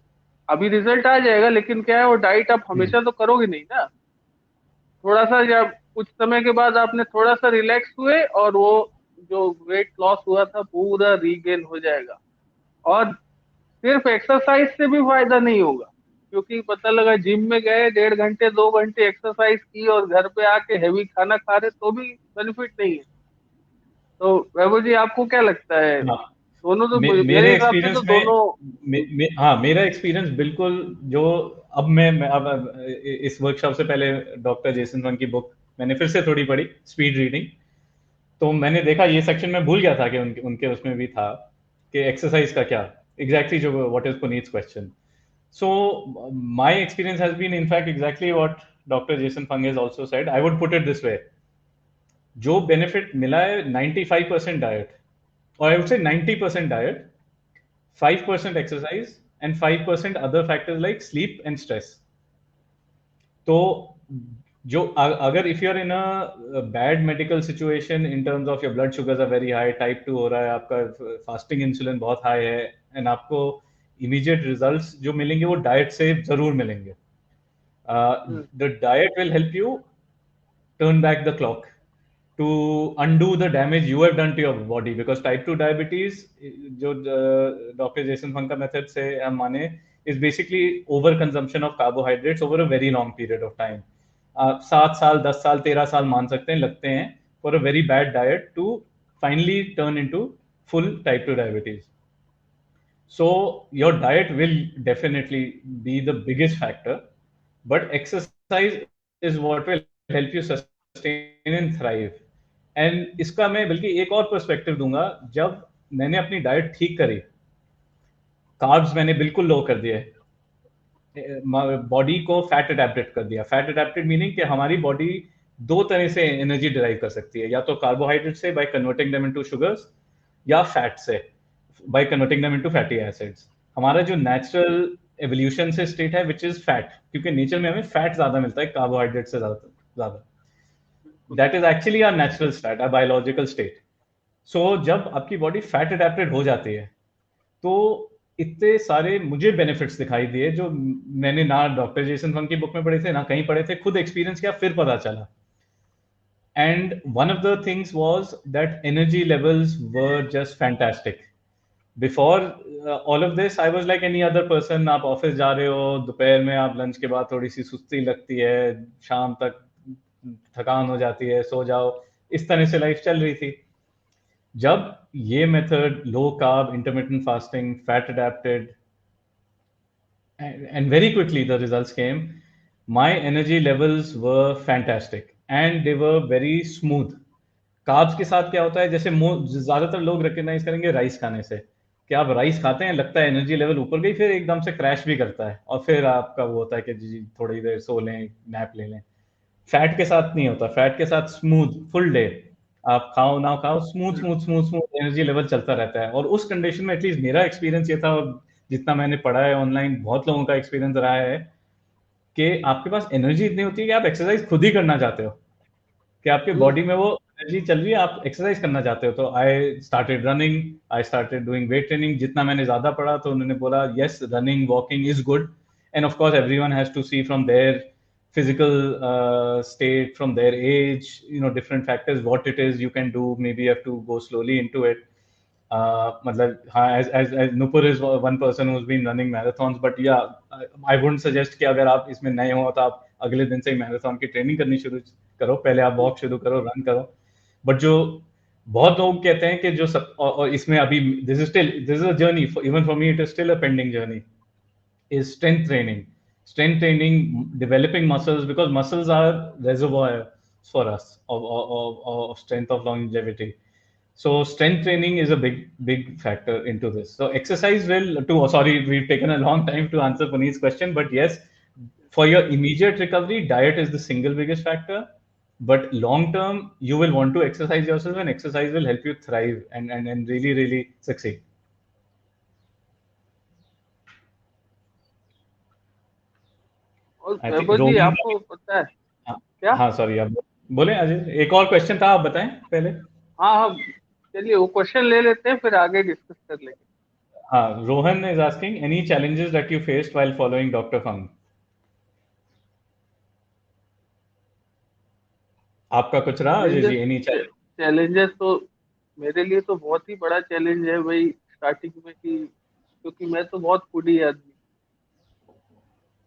अभी रिजल्ट आ जाएगा, लेकिन क्या है, वो डाइट आप हम्म। हमेशा तो करोगे नहीं ना। थोड़ा सा, जब कुछ समय के बाद आपने थोड़ा सा रिलैक्स हुए और वो जो वेट लॉस हुआ था पूरा रीगेन हो जाएगा। और सिर्फ एक्सरसाइज से भी फायदा नहीं होगा, क्योंकि पता लगा जिम में गए 1.5 घंटे 2 घंटे एक्सरसाइज की और घर पे आके हैवी खाना खा रहे तो भी बेनिफिट नहीं है। तो वैभव जी आपको क्या लगता है, हाँ, दोनों तो मेरे मेरे हिसाब से तो एक्सपीरियंस में, दोनों। हाँ, मेरा एक्सपीरियंस बिल्कुल जो, अब मैं अब इस वर्कशॉप से पहले डॉक्टर जेसन फंग की बुक मैंने फिर से थोड़ी पढ़ी, स्पीड रीडिंग। तो मैंने देखा ये सेक्शन में भूल गया था कि उनके उसमें भी था कि एक्सरसाइज का क्या एग्जैक्टली, जो what is Puneet question. So my experience has been, in fact, exactly what Dr. Jason Fung has also said. I would put it this way: जो benefit मिला है 95% diet, or I would say 90% diet, 5% exercise, and 5% other factors like sleep and stress. तो जो अगर if you are in a bad medical situation in terms of your blood sugars are very high, type 2 हो रहा है आपका, fasting insulin बहुत high है, and आपको इमीडिएट रिजल्ट्स जो मिलेंगे वो डाइट से जरूर मिलेंगे. The diet will help you turn back the clock to undo the damage you have done to your body, because type 2 diabetes जो डॉक्टर जेसन फंक का मेथड से हम माने is basically over consumption of carbohydrates over a very long period of time. 7 साल 10 साल 13 साल मान सकते हैं लगते हैं for a very bad diet to finally turn into full type 2 diabetes. So your diet will definitely be the biggest factor, but exercise is what will help you sustain and thrive. And इसका मैं बल्कि एक और perspective दूंगा. जब मैंने अपनी diet ठीक करी, कार्ब्स मैंने बिल्कुल लो कर दिए, बॉडी को फैट अडेप्टेड कर दिया. फैट अडेप्टेड मीनिंग कि हमारी बॉडी दो तरह से एनर्जी डिराइव कर सकती है, या तो कार्बोहाइड्रेट से by converting them into sugars, या फैट से by converting them into fatty acids. हमारा जो नेचुरल एवोल्यूशन से स्टेट है विच इज फैट, क्योंकि नेचर में हमें फैट ज्यादा मिलता है कार्बोहाइड्रेट से ज्यादा. That is actually our natural state, our biological state. So जब आपकी बॉडी फैट अडेप्टेड हो जाती है तो इतने सारे मुझे बेनिफिट्स दिखाई दिए जो मैंने ना डॉक्टर जेसन फंक की बुक में पढ़े थे ना कहीं पढ़े थे, खुद एक्सपीरियंस किया फिर पता चला. And one of the things was that energy levels were just fantastic. Before all of this I was like any other person. आप ऑफिस जा रहे हो, दोपहर में आप लंच के बाद थोड़ी सी सुस्ती लगती है, शाम तक थकान हो जाती है, सो जाओ, इस तरह से लाइफ चल रही थी. जब ये method low carb intermittent fasting fat adapted, and very quickly the results came, my energy levels were fantastic and they were very smooth. Carbs के साथ क्या होता है, जैसे ज्यादातर लोग रिकग्नाइज करेंगे राइस खाने से, कि आप राइस खाते हैं, लगता है एनर्जी लेवल ऊपर गई, फिर एकदम से क्रैश भी करता है और फिर आपका वो होता है कि जी थोड़ी देर सो लें, नैप ले लें. फैट के साथ नहीं होता. फैट के साथ स्मूथ फुल डे, आप खाओ ना खाओ, smooth smooth smooth smooth energy level चलता रहता है. और उस कंडीशन में एटलीस्ट मेरा एक्सपीरियंस ये था, और जितना मैंने पढ़ा है ऑनलाइन, बहुत लोगों का एक्सपीरियंस रहा है कि आपके पास एनर्जी इतनी होती है कि आप एक्सरसाइज खुद ही करना चाहते हो, कि आपके बॉडी में वो एनर्जी चल रही है, आप एक्सरसाइज करना चाहते हो. तो I started running, I started doing weight training. जितना मैंने ज्यादा पढ़ा तो उन्होंने बोला yes, running walking is good, and of course everyone has to see from there physical state, from their age, different factors, what it is you can do. Maybe you have to go slowly into it. मतलब हाँ, as Nupur is one person who's been running marathons, but yeah, I wouldn't suggest कि अगर आप इसमें नए हो तो आप अगले दिन से ही मैराथन की ट्रेनिंग करनी शुरू करो. पहले आप वॉक शुरू करो, रन करो. बट जो बहुत लोग कहते हैं कि जो सब, और इसमें अभी this is a journey, even for me it is still a pending journey, is strength training. Strength training, developing muscles, because muscles are reservoir for us of strength, of longevity. So strength training is a big factor into this. So exercise will too. Sorry, we've taken a long time to answer Puneet's question, but yes, for your immediate recovery, diet is the single biggest factor. But long term, you will want to exercise yourself, and exercise will help you thrive and really succeed. और I think वैभव जी रोहन. आपको पता है हाँ. क्या? हाँ sorry, आप बोले अजय, एक और क्वेश्चन था, आप बताएं पहले. हाँ हाँ, चलिए वो क्वेश्चन ले लेते हैं फिर आगे डिस्कस कर लेंगे. हाँ, Rohan is asking any challenges that you faced while following doctor Fung. आपका कुछ रहा Ajay challenges ji, any challenge? Challenges तो मेरे लिए तो बहुत ही बड़ा चैलेंज है भाई स्टार्टिंग में, कि क्योंकि मैं तो बहुत फूडी आदमी,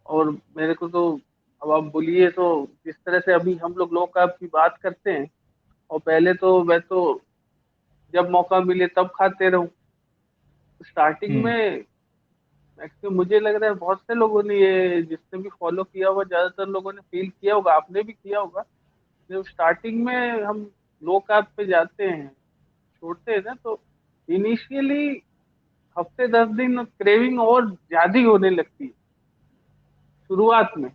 और मेरे को तो, अब आप बोलिए तो, जिस तरह से अभी हम लोग का की बात करते हैं, और पहले तो मैं तो जब मौका मिले तब खाते रहूं. स्टार्टिंग हम्म. में एक्चुअली मुझे लग रहा है बहुत से लोगों ने, ये जिसने भी फॉलो किया होगा ज्यादातर लोगों ने फील किया होगा, आपने भी किया होगा, जब स्टार्टिंग में हम लो कार्ब पे जाते हैं, छोड़ते हैं ना, तो इनिशियली हफ्ते 10 दिन क्रेविंग और ज्यादा ही होने लगती है. शुरुआत में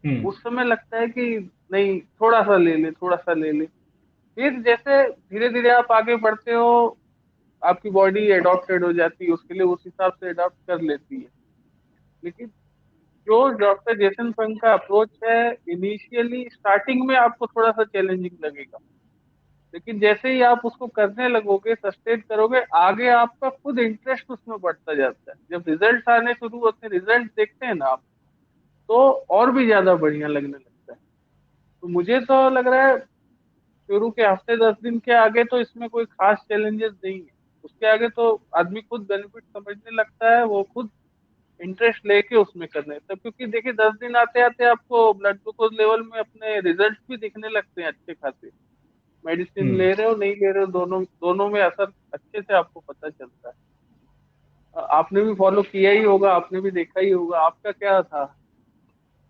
हम्म। उस समय लगता है कि नहीं, थोड़ा सा ले ले, थोड़ा सा ले ले। फिर जैसे धीरे धीरे आप आगे बढ़ते हो, आपकी बॉडी एडॉप्टेड हो जाती है उसके लिए, उस हिसाब से एडॉप्ट कर लेती है। लेकिन जो डॉक्टर जेसन फंग का अप्रोच है, इनिशियली स्टार्टिंग में आपको थोड़ा सा चैलेंजिंग लगेगा, लेकिन जैसे ही आप उसको करने लगोगे, सस्टेन करोगे, आगे आपका खुद इंटरेस्ट उसमें बढ़ता जाता है। जब रिजल्ट आने शुरू होते हैं, रिजल्ट देखते हैं ना आप, तो और भी ज्यादा बढ़िया लगने लगता है। तो मुझे तो लग रहा है शुरू के हफ्ते 10 दिन के आगे तो इसमें कोई खास चैलेंजेस नहीं है। उसके आगे तो आदमी खुद बेनिफिट समझने लगता है, वो खुद इंटरेस्ट लेके उसमें करने लगता है। क्योंकि देखिए 10 दिन आते आते आपको ब्लड ग्लूकोज लेवल में अपने रिजल्ट भी दिखने लगते हैं अच्छे खासे। मेडिसिन हम्म। ले रहे हो नहीं ले रहे हो, दोनों दोनों में असर अच्छे से आपको पता चलता है। आपने भी फॉलो किया ही होगा, आपने भी देखा ही होगा, आपका क्या था?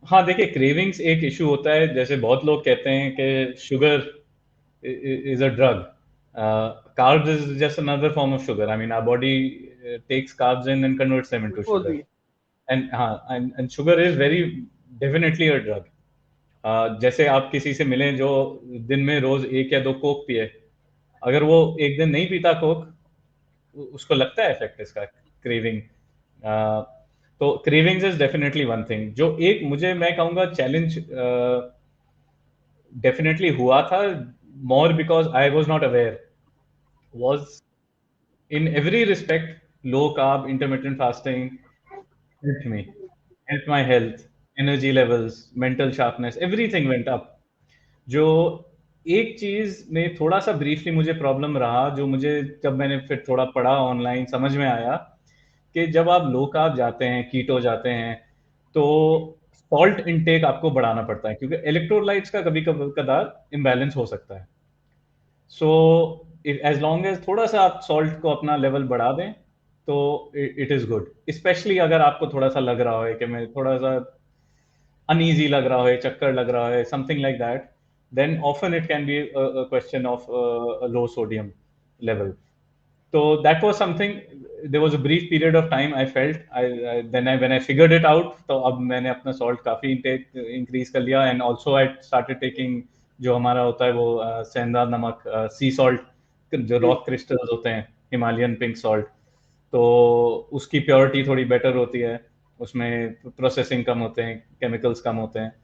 हाँ देखिए, क्रेविंग्स एक इशू होता है। जैसे बहुत लोग कहते हैं कि sugar is a drug. Carbs is just another form of sugar. I mean, our body takes carbs in and converts them into glucose sugar. He. And sugar is very definitely a drug. जैसे आप किसी से मिलें जो दिन में रोज एक या दो कोक पिए, अगर वो एक दिन नहीं पीता कोक, उसको लगता है इफेक्ट इसका, क्रेविंग। तो cravings is definitely one thing. जो एक मुझे मैं कहूँगा चैलेंज डेफिनेटली हुआ था, more because I was not aware, was in every respect, low carb, intermittent fasting helped me, helped my health, energy levels, mental sharpness, everything went up. जो एक चीज में थोड़ा सा ब्रीफली मुझे प्रॉब्लम रहा, जो मुझे जब मैंने फिर थोड़ा पढ़ा ऑनलाइन समझ में आया, कि जब आप लो कार्ब जाते हैं, कीटो जाते हैं, तो सॉल्ट इनटेक आपको बढ़ाना पड़ता है, क्योंकि इलेक्ट्रोलाइट्स का कभी कभी कदार इम्बैलेंस हो सकता है। सो एज लॉन्ग एज थोड़ा सा आप सॉल्ट को अपना लेवल बढ़ा दें, तो इट इज गुड। स्पेशली अगर आपको थोड़ा सा लग रहा है कि मैं थोड़ा सा अनईजी लग रहा है, चक्कर लग रहा है, something like that, then often it can be question of low sodium level. So that was something. There was a brief period of time I felt. Then when I figured it out, तो अब मैंने अपना salt काफी intake increase कर लिया, and also I started taking जो हमारा होता है वो सेंधा नमक, सी सॉल्ट, जो जी। रॉक क्रिस्टल्स होते हैं, हिमालयन पिंक सॉल्ट। तो उसकी प्योरिटी थोड़ी बेटर होती है, उसमें प्रोसेसिंग कम होते हैं, केमिकल्स कम होते हैं।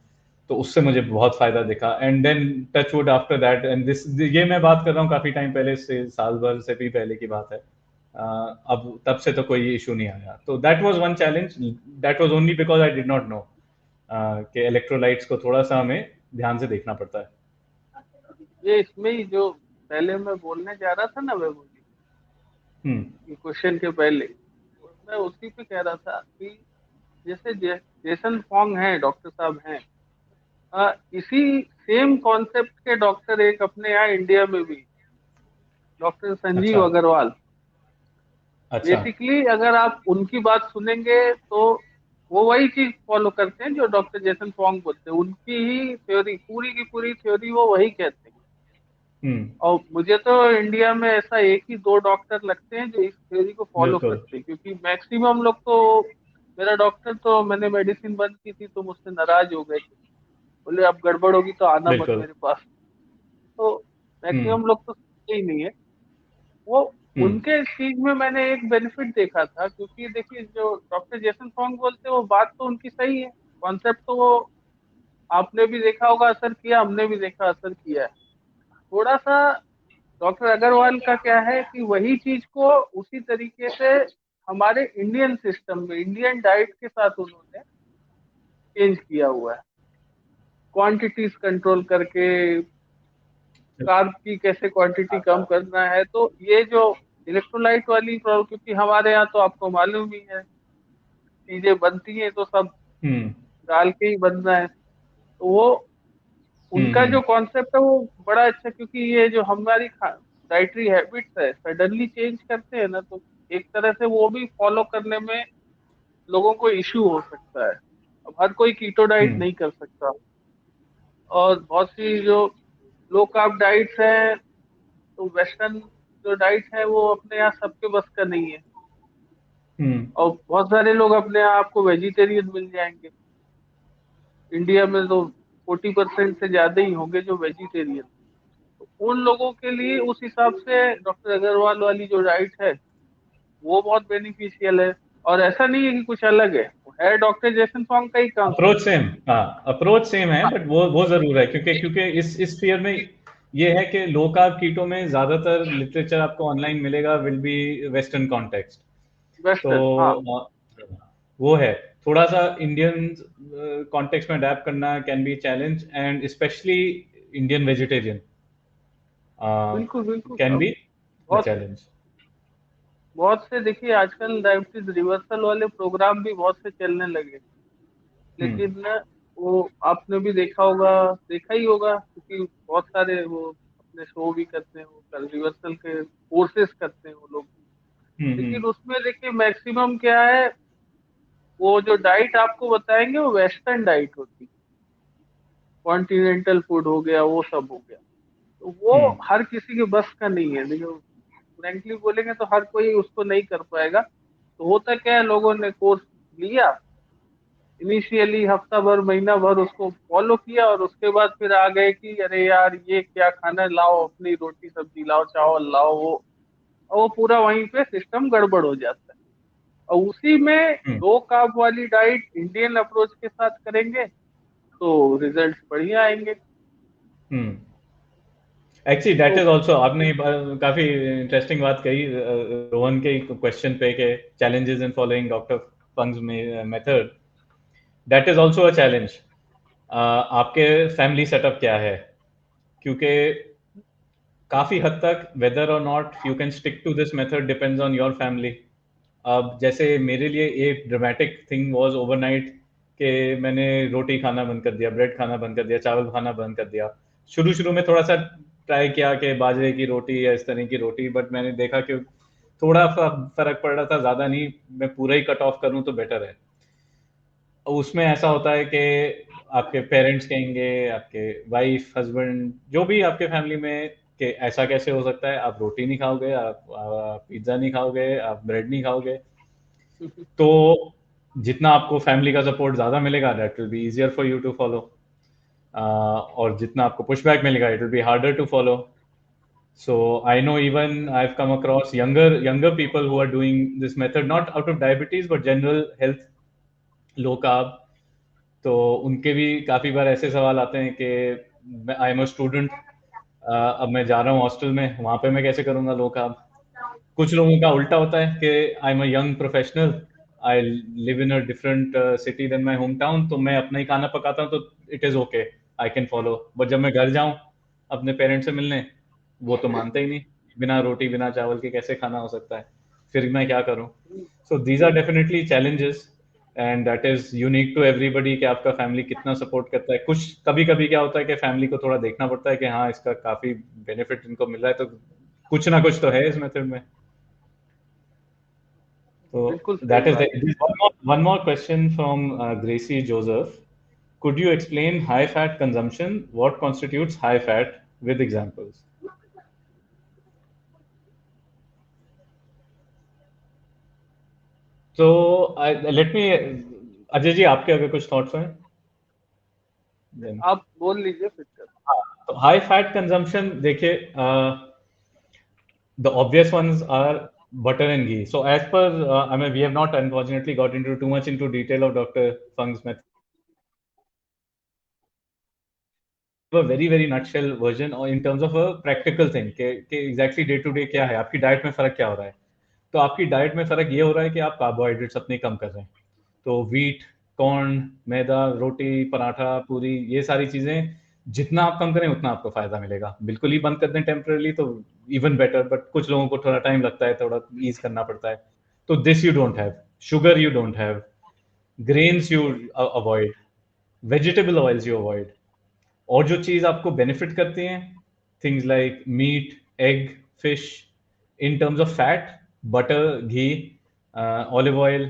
तो उससे मुझे बहुत फायदा दिखा, and then touch wood after that, and this, ये मैं बात कर रहा हूँ काफी टाइम पहले से, साल भर से भी पहले की बात है। अब तब से तो कोई इशू नहीं आया। तो that was one challenge, that was only because I did not know कि इलेक्ट्रोलाइट्स को थोड़ा सा हमें ध्यान से देखना पड़ता है। ये इसमें ही जो पहले मैं बोलने जा रहा था ना, मैं बोली हम्म। ये क्वेश्चन के पहले, मैं उसी पे कह रहा था कि जैसे जेसन फॉन्ग है, डॉक्टर साहब हैं, इसी सेम कॉन्सेप्ट के डॉक्टर एक अपने यहाँ इंडिया में भी, डॉक्टर संजीव अच्छा। अग्रवाल। अच्छा। बेसिकली अगर आप उनकी बात सुनेंगे तो वो वही चीज फॉलो करते हैं जो डॉक्टर जेसन फॉन्ग बोलते हैं। उनकी ही थ्योरी, पूरी की पूरी थ्योरी वो वही कहते हैं। हम्म। और मुझे तो इंडिया में ऐसा एक ही दो डॉक्टर लगते हैं जो इस थ्योरी को फॉलो बिल्कुल। करते हैं, क्योंकि मैक्सिमम लोग तो, मेरा डॉक्टर तो, मैंने मेडिसिन बंद की थी तो मुझसे नाराज हो गए थे, बोले अब गड़बड़ होगी तो आना मत बिल्कुल। मेरे पास। तो हम्म। मैक्सिमम लोग तो सुनते ही नहीं है। वो हम्म। उनके इस चीज में मैंने एक बेनिफिट देखा था, क्योंकि देखिए जो डॉक्टर जेसन फॉन्ग बोलते हैं वो बात तो उनकी सही है, कॉन्सेप्ट तो वो आपने भी देखा होगा असर किया, हमने भी देखा असर किया है। थोड़ा सा डॉक्टर अग्रवाल का क्या है कि वही चीज को उसी तरीके से हमारे इंडियन सिस्टम में, इंडियन डाइट के साथ उन्होंने चेंज किया हुआ है, क्वांटिटीज कंट्रोल करके, कार्ब की कैसे क्वांटिटी कम करना है। तो ये जो इलेक्ट्रोलाइट वाली प्रॉब्लम, क्योंकि हमारे यहाँ तो आपको मालूम ही है, चीजें बनती हैं तो सब हम्म। डाल के ही बनना है। तो वो उनका हम्म। जो कॉन्सेप्ट है वो बड़ा अच्छा, क्योंकि ये जो हमारी डाइटरी हैबिट्स है सडनली चेंज करते हैं ना, तो एक तरह से वो भी फॉलो करने में लोगों को इश्यू हो सकता है। अब हर कोई कीटो डाइट हम्म। नहीं कर सकता, और बहुत सी जो लो कार्ब डाइट्स है, तो वेस्टर्न जो डाइट है वो अपने यहाँ सबके बस का नहीं है। हम्म। और बहुत सारे लोग अपने यहाँ आपको वेजिटेरियन मिल जाएंगे, इंडिया में तो 40% से ज्यादा ही होंगे जो वेजिटेरियन। तो उन लोगों के लिए उस हिसाब से डॉक्टर अग्रवाल वाली जो डाइट है वो बहुत बेनिफिशियल है। और ऐसा नहीं है कि कुछ अलग है, वो है डॉक्टर जेसन फॉन्ग का ही अप्रोच कॉन्सेप्ट। सेम, हाँ अप्रोच सेम है, बट वो जरूर है, क्योंकि क्योंकि इस फीयर में ये है कि लो कार्ब कीटो में ज्यादातर लिटरेचर आपको ऑनलाइन मिलेगा विल बी वेस्टर्न कॉन्टेक्स्ट। तो वेस्टर्न, हाँ। अ, वो है, थोड़ा सा इंडियन कॉन्टेक्स्ट में अडेप्ट करना can be challenge, and specially Indian vegetarian बिल्कुल बिल्कुल कैन अब बी अ बहुत चैलेंज। बहुत से देखिए आजकल डायबिटीज रिवर्सल वाले प्रोग्राम भी बहुत से चलने लगे। हम्म लेकिन न, वो आपने भी देखा होगा, देखा ही होगा, क्योंकि बहुत सारे वो अपने शो भी करते हैं, वो रिवर्सल के कोर्सेज करते हैं वो लोग। लेकिन हम्म। उसमें देखिए मैक्सिमम क्या है, वो जो डाइट आपको बताएंगे वो वेस्टर्न डाइट होती है। कॉन्टिनेंटल फूड हो गया, वो सब हो गया। तो वो हम्म हर किसी के बस का नहीं है, देखो फ्रेंकली बोलेंगे तो हर कोई उसको नहीं कर पाएगा। तो होता क्या है, लोगों ने कोर्स लिया, इनिशियली हफ्ता भर महीना भर उसको फॉलो किया, और उसके बाद फिर आ गए कि अरे यार ये क्या खाना है, लाओ अपनी रोटी सब्जी लाओ, चावल लाओ, वो और वो पूरा वहीं पे सिस्टम गड़बड़ हो जाता है। और उसी में हम्म लो कार्ब वाली डाइट इंडियन अप्रोच के साथ करेंगे तो रिजल्ट बढ़िया आएंगे। हम्म। एक्चुअली दैट तो इज ऑल्सो, आपने काफी इंटरेस्टिंग बात कही रोहन के क्वेश्चन पे के challenges in following doctor Fung's method. That is also a challenge. आपके फैमिली सेटअप क्या है, क्योंकि काफी हद तक वेदर और not you can stick to this method depends on your family. अब जैसे मेरे लिए एक ड्रामेटिक थिंग वाज ओवरनाइट कि मैंने रोटी खाना बंद कर दिया, ब्रेड खाना बंद कर दिया, चावल खाना बंद कर दिया। शुरू शुरू में थोड़ा सा ट्राई किया कि बाजरे की रोटी या इस तरह की रोटी, बट मैंने देखा कि थोड़ा सा फर्क पड़ रहा था, ज्यादा नहीं। मैं पूरा ही कट ऑफ करूं तो बेटर है। उसमें ऐसा होता है कि आपके पेरेंट्स कहेंगे, आपके वाइफ हस्बैंड जो भी आपके फैमिली में, कि ऐसा कैसे हो सकता है, आप रोटी नहीं खाओगे, आप पिज्जा नहीं खाओगे, आप ब्रेड नहीं खाओगे। तो जितना आपको फैमिली का सपोर्ट ज्यादा मिलेगा that will be easier for you to follow, और जितना आपको पुशबैक मिलेगा it will be harder to follow. So I know even I've come across younger people who are doing this method not out of diabetes but general health, low carb। तो उनके भी काफी बार ऐसे सवाल आते हैं कि आई एम अ स्टूडेंट, अब मैं जा रहा हूँ हॉस्टल में, वहां पे मैं कैसे करूंगा लो कार्ब। कुछ लोगों का उल्टा होता है कि I am a young professional, I live in a different city then my home town, तो मैं अपना ही खाना पकाता हूँ, तो it is okay, I can follow. But जब मैं घर जाऊँ अपने पेरेंट्स से मिलने, वो तो मानते ही नहीं, बिना रोटी बिना चावल के कैसे खाना हो सकता है, फिर मैं क्या करूँ। So these are definitely challenges, and that is unique to everybody कि आपका फैमिली कितना सपोर्ट करता है। कुछ कभी कभी क्या होता है कि फैमिली को थोड़ा देखना पड़ता है कि हाँ इसका काफी बेनिफिट इनको मिल रहा है, तो कुछ ना कुछ तो है इस मेथड में। So बिल्कुल सही that is बात the one more question from Gracie Joseph. Could you explain high fat consumption? What constitutes high fat with examples? So let me Ajay ji आपके अगर कुछ थॉट्स हैं है। then। आप बोल लीजिए फिर कर। हाँ, तो हाई फैट कंजम्पशन देखिए, the obvious ones are butter and ghee. So as per, I mean, we have not unfortunately got into too much into detail of Dr. Fung's method. A very very nutshell version or in terms of a practical thing कि exactly day to day क्या है, आपकी diet में फर्क क्या हो रहा है। तो आपकी डाइट में फर्क ये हो रहा है कि आप कार्बोहाइड्रेट्स अपने कम कर रहे हैं। तो वीट, कॉर्न, मैदा, रोटी, पराठा, पूरी, ये सारी चीजें जितना आप कम करें उतना आपको फायदा मिलेगा। बिल्कुल ही बंद कर दें टेम्पररी तो इवन बेटर, बट कुछ लोगों को थोड़ा टाइम लगता है, थोड़ा ईज करना पड़ता है। तो this you don't have, sugar you don't have, grains you avoid, vegetable oils you avoid. और जो चीज आपको बेनिफिट करती हैं, things like meat, egg, fish, in terms of fat, butter, ghee, olive oil,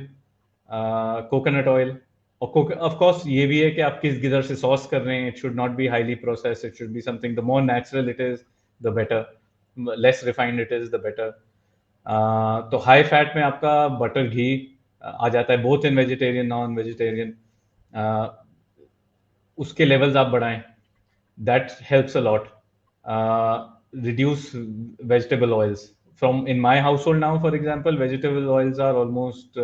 coconut oil. और ऑफ कोर्स ये भी है कि आप किस गिदर से सॉस कर रहे हैं, it should not be highly process, it should be something the more natural it is the better, less refined it is the better. तो हाई फैट में आपका बटर, घी आ जाता है, both in vegetarian non vegetarian. उसके levels आप बढ़ाएं, that helps a lot. Reduce vegetable oils. From in my household now, for example, vegetable oils are almost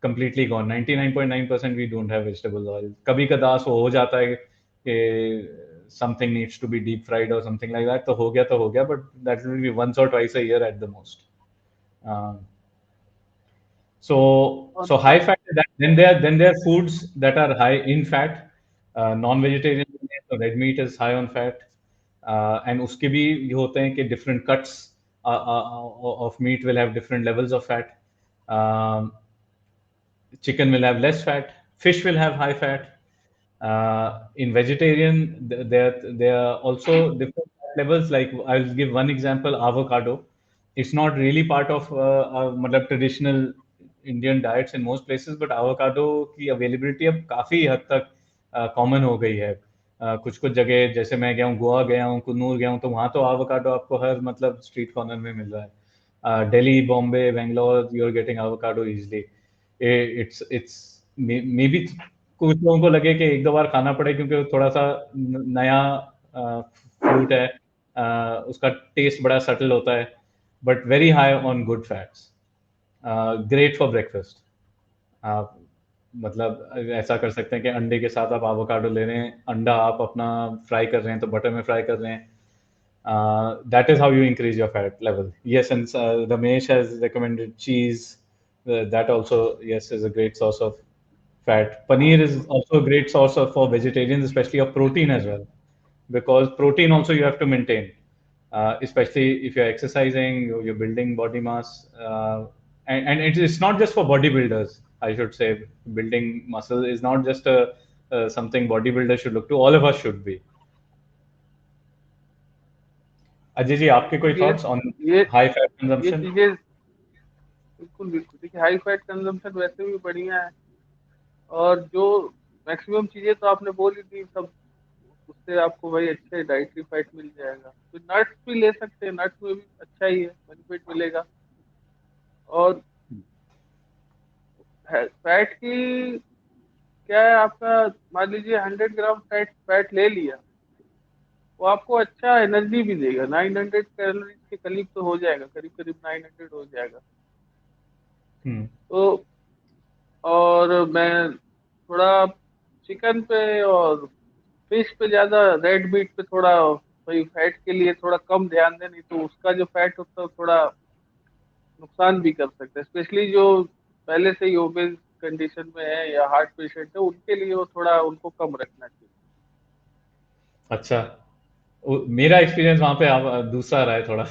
completely gone. 99.9% we don't have vegetable oil. कभी कदार वो हो जाता है कि something needs to be deep fried or something like that. तो हो गया, but that will be once or twice a year at the most. Uh, और so high fat. Then there are foods that are high in fat. Non-vegetarian, so red meat is high on fat. And उसके भी ये होते हैं कि different cuts of meat will have different levels of fat. Um, Chicken will have less fat. Fish will have high fat. In vegetarian, there are also different levels. Like I'll give one example: avocado. It's not really part of मतलब traditional Indian diets in most places, but avocado की availability अब काफी हद तक common हो गई है. कुछ कुछ जगह जैसे मैं गया हूँ, गोवा गया हूँ, कुन्नूर गया हूँ, तो वहाँ तो avocado आपको हर मतलब स्ट्रीट कॉर्नर में मिल रहा है. Delhi, Bombay, Bangalore, you're getting avocado easily. It's may be कुछ लोगों को लगे कि एक दो बार खाना पड़े क्योंकि वो थोड़ा सा नया फ्रूट है, उसका टेस्ट बड़ा सटल होता है, but very high on good fats, great for breakfast. आप मतलब ऐसा कर सकते हैं कि अंडे के साथ आप एवोकाडो ले रहे हैं, अंडा आप अपना फ्राई कर रहे हैं तो बटर में फ्राई कर रहे हैं. That is how you increase your fat level. Yes, and Ramesh has recommended cheese. That also, yes, is a great source of fat. Paneer is also a great source of for vegetarians, especially of protein as well, because protein also you have to maintain, especially if you're exercising, you're building body mass, and it's not just for bodybuilders. I should say, building muscle is not just a something bodybuilders should look to. All of us should be. Ajay ji, आपके कोई ये thoughts on ये high fat ये consumption? चीजें बिल्कुल बिल्कुल, देखिए high fat consumption वैसे भी बढ़िया है, और जो मैक्सिमम चीजें तो आपने बोल ही दी सब, उससे आपको भाई अच्छे डाइटरी फैट मिल जाएगा. तो नट्स भी ले सकते हैं, नट्स में भी अच्छा ही है, बेनिफिट मिलेगा. और फैट की क्या है आपका, मान लीजिए 100 ग्राम फैट फैट ले लिया, वो आपको अच्छा एनर्जी भी देगा. 900 कैलोरीज के करीब तो हो जाएगा, करीब करीब 900 हो जाएगा. हम्म. तो और मैं थोड़ा चिकन पे और फिश पे ज्यादा, रेड मीट पे थोड़ा, भाई फैट के लिए थोड़ा कम ध्यान दें, नहीं तो उसका जो फैट होता है वो थोड़ा नुकसान भी कर सकता है. स्पेशली जो पहले से ही ओबेस कंडीशन में है या हार्ट पेशेंट है, उनके लिए वो थोड़ा उनको कम रखना चाहिए. अच्छा, मेरा एक्सपीरियंस वहां पे दूसरा रहा है थोड़ा.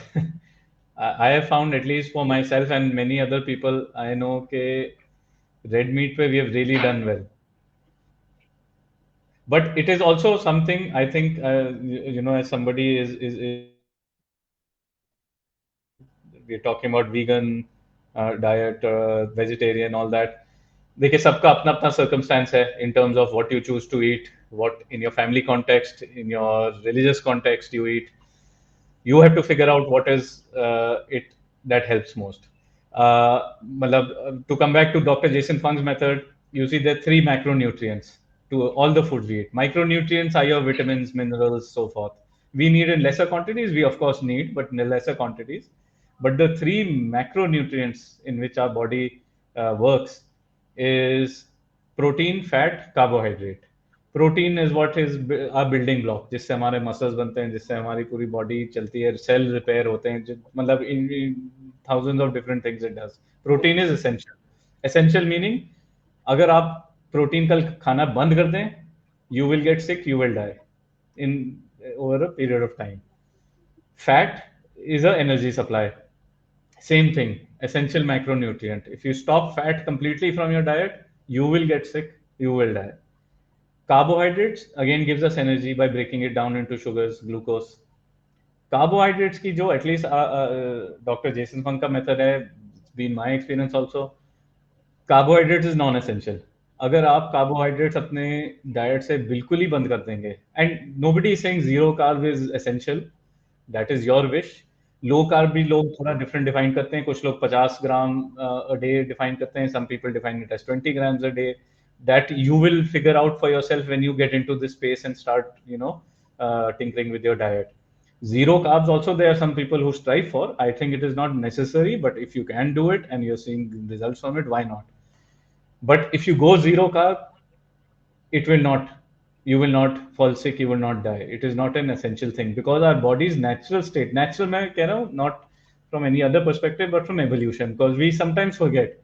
I have found, at least for myself and many other people I know, के red meat पे we have really done well. But it is also something I think, as somebody is we're talking about vegan diet, vegetarian, all that. देखिए सबका अपना अपना circumstance है in terms of what you choose to eat, what in your family context, in your religious context you eat. You have to figure out what is it that helps most. To come back to Dr. Jason Fung's method, you see there are three macronutrients to all the foods we eat. Micronutrients are your vitamins, minerals, so forth. We need in lesser quantities. We of course need, but in lesser quantities. But the three macronutrients in which our body works is protein, fat, carbohydrate. Protein is what is a building block, जिससे हमारे muscles बनते हैं, जिससे हमारी पूरी body चलती है, cell repair होते हैं, मतलब in thousands of different things it does. Protein is essential. Essential meaning, अगर आप प्रोटीन का खाना बंद कर दें, you will get sick, you will die in over a period of time. Fat is a energy supply. Same thing, essential macronutrient. If you stop fat completely from your diet, you will get sick, you will die. Carbohydrates again gives us energy by breaking it down into sugars, glucose. Carbohydrates की जो at least Dr. Jason Fung का method है, it's been my experience also. Carbohydrates is non-essential. अगर आप carbohydrates अपने diet से बिल्कुल ही बंद कर देंगे, and nobody is saying zero carb is essential, that is your wish. Low carb भी लोग थोड़ा डिफरेंट डिफाइन करते हैं. कुछ लोग 50 ग्राम अ डे डिफाइन करते हैं. Some people define it as 20 grams a day. that you will figure out for yourself when you get into this space and start, tinkering with your diet. Zero carbs also, there are some people who strive for. I think it is not necessary, but if you can do it and you're seeing results from it, why not? But if you go zero carb, it will not, you will not fall sick, you will not die. It is not an essential thing, because our body's natural state, natural मैं कह रहा हूँ, not from any other perspective but from evolution, because we sometimes forget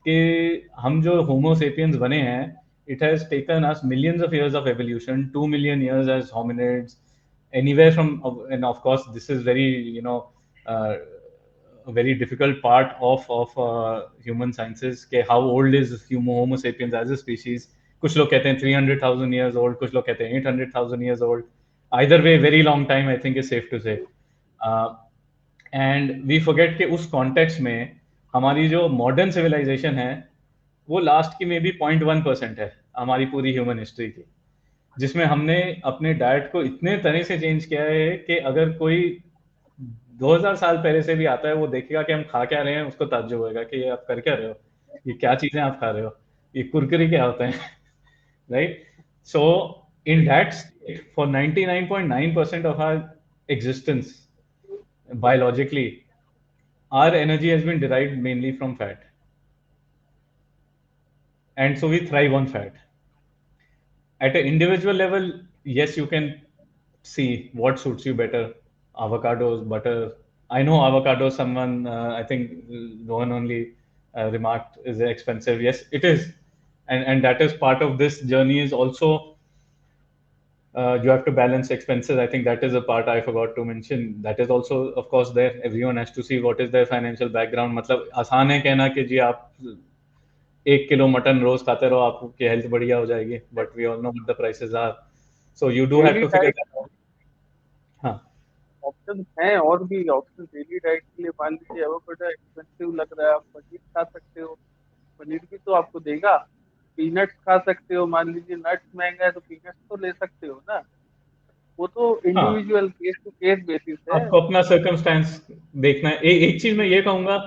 कि हम जो homo sapiens बने हैं, it has taken us millions of years of evolution, 2 million years as hominids, anywhere from, and of course this is very, uh, a very difficult part of human sciences, के how old is homo sapiens as a species. कुछ लोग कहते हैं 300,000 years old, कुछ लोग कहते हैं 800,000 years old. Either way, very long time, I think is safe to say. And we forget कि उस कॉन्टेक्स्ट में हमारी जो मॉडर्न सिविलाइजेशन है, वो लास्ट की मे बी 0.1% है हमारी पूरी ह्यूमन हिस्ट्री की, जिसमें हमने अपने डाइट को इतने तरह से चेंज किया है कि अगर कोई 2000 साल पहले से भी आता है, वो देखेगा कि हम खा क्या रहे हैं, उसको ताज्जुब होगा कि ये आप कर क्या रहे हो, ये क्या चीजें आप खा रहे हो, ये कुरकुरी क्या होते हैं, right? So in that state for 99.9% of our existence, biologically, our energy has been derived mainly from fat, and so we thrive on fat. At an individual level, yes, you can see what suits you better. Avocados, butter. I know avocados, someone, I think Rohan only remarked, is expensive. Yes, it is. And that is part of this journey, is also, you have to balance expenses. I think that is a part I forgot to mention. That is also, of course, there. Everyone has to see what is their financial background. मतलब आसान है कहना कि जी आप 1 kilo mutton रोज खाते रहो, आपकी health बढ़िया हो जाएगी, but we all know what the prices are, so you do have daily to figure diet that out. हाँ. ऑप्शन हैं, और भी ऑप्शन डेली डाइट के लिए। मान लीजिए एवोकाडो एक्सपेंसिव लग रहा है, आप पनीर खा सकते हो, पनीर भी तो आपको देगा। पीनट्स खा सकते हो, मान लीजिए नट्स महंगा है तो पीनट्स तो ले सकते हो ना। वो तो हाँ, individual case to case basis है। आपको अपना सर्कमस्टेंस देखना है. एक चीज मैं ये कहूंगा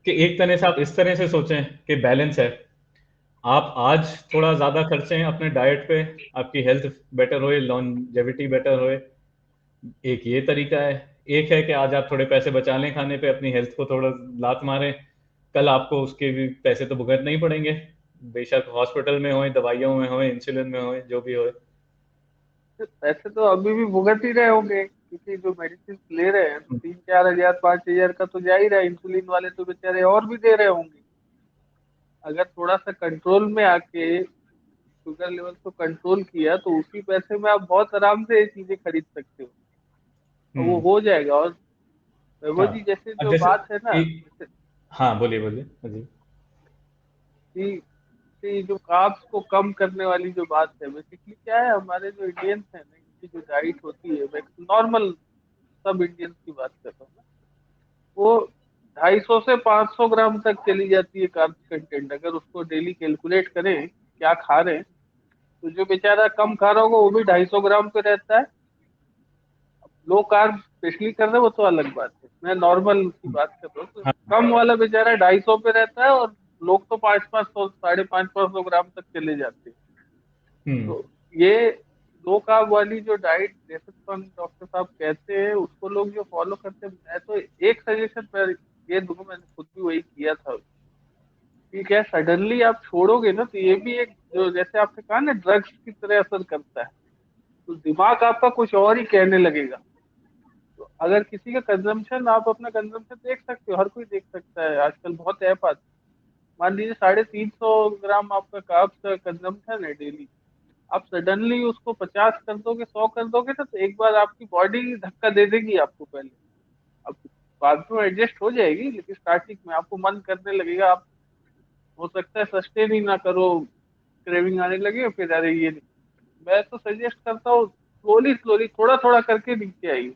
कि एक तरह से आप इस तरह से सोचें कि बैलेंस है. आप आज थोड़ा ज्यादा खर्चें अपने डाइट पे, आपकी हेल्थ बेटर होए, लॉन्जेविटी बेटर होए, एक ये तरीका है. एक है कि आज आप थोड़े पैसे बचा लें खाने पे, अपनी हेल्थ को थोड़ा लात मारें, कल आपको उसके भी पैसे तो भुगतने ही पड़ेंगे, बेशक हॉस्पिटल में होए, दवाइयों में होए, इंसुलिन में होए, जो भी होए. पैसे तो अभी भी भुगत ही रहे होंगे, क्योंकि जो मेडिसिन ले रहे हैं तो 3-4 हजार 5 हजार का तो जा ही रहा है। इंसुलिन वाले तो बेचारे और भी दे रहे होंगे। अगर थोड़ा सा कंट्रोल में आके शुगर लेवल को कंट्रोल किया तो उसी पैसे में आप बहुत आराम से ये चीजें खरीद सकते हो, और वो हम्म. हो जाएगा। और वैभव हाँ. जी, जैसे अब जो जैसे बात है ना, एक, जैसे हाँ, बोलिए बोलिए जी. कि जो कार्ब्स को कम करने वाली जो बात है, बेसिकली क्या है, हमारे जो इंडियंस है ना, इनकी जो डाइट होती है, मैं नॉर्मल सब इंडियंस की बात कर रहा हूँ ना, वो 250 से 500 ग्राम तक चली जाती है कार्ब्स कंटेंट। अगर उसको डेली कैलकुलेट करें क्या खा रहे हैं, तो जो बेचारा कम खा रहा होगा वो भी 250 ग्राम पे रहता है। लो कार्ब स्पेशली कर रहे हैं वो तो अलग बात है, मैं नॉर्मल की बात कर रहा हूँ। तो हाँ. कम वाला बेचारा 250 पे रहता है, और लोग तो 500-500, 550-500 ग्राम तक चले जाते हैं। हम्म. तो ये दो कार्ब वाली जो डाइट जैसे डॉक्टर साहब कहते हैं, उसको लोग जो फॉलो करते हैं, मैं तो एक सजेशन मैं ये दूंगा, मैंने खुद भी वही किया था कि क्या सडनली आप छोड़ोगे ना, तो ये भी एक, जो जैसे आपने कहा ना, ड्रग्स की तरह असर करता है। तो दिमाग आपका कुछ और ही कहने लगेगा। तो अगर किसी का कंजम्पशन, आप अपना कंजम्पशन देख सकते हो, हर कोई देख सकता है, आजकल बहुत ऐप आते हैं। मान लीजिए 350 ग्राम आपका कार्ब्स का कंजम्पशन है डेली, आप सडनली उसको 50 कर दोगे, 100 कर दोगे ना, तो एक बार आपकी बॉडी धक्का दे देगी आपको पहले। अब बाद में एडजस्ट हो जाएगी, लेकिन स्टार्टिंग में आपको मन करने लगेगा, आप हो सकता है सस्टेन ही ना करो, क्रेविंग आने लगे, फिर अरे ये नहीं। मैं तो सजेस्ट करता हूँ स्लोली स्लोली, थोड़ा थोड़ा करके नीचे आइए।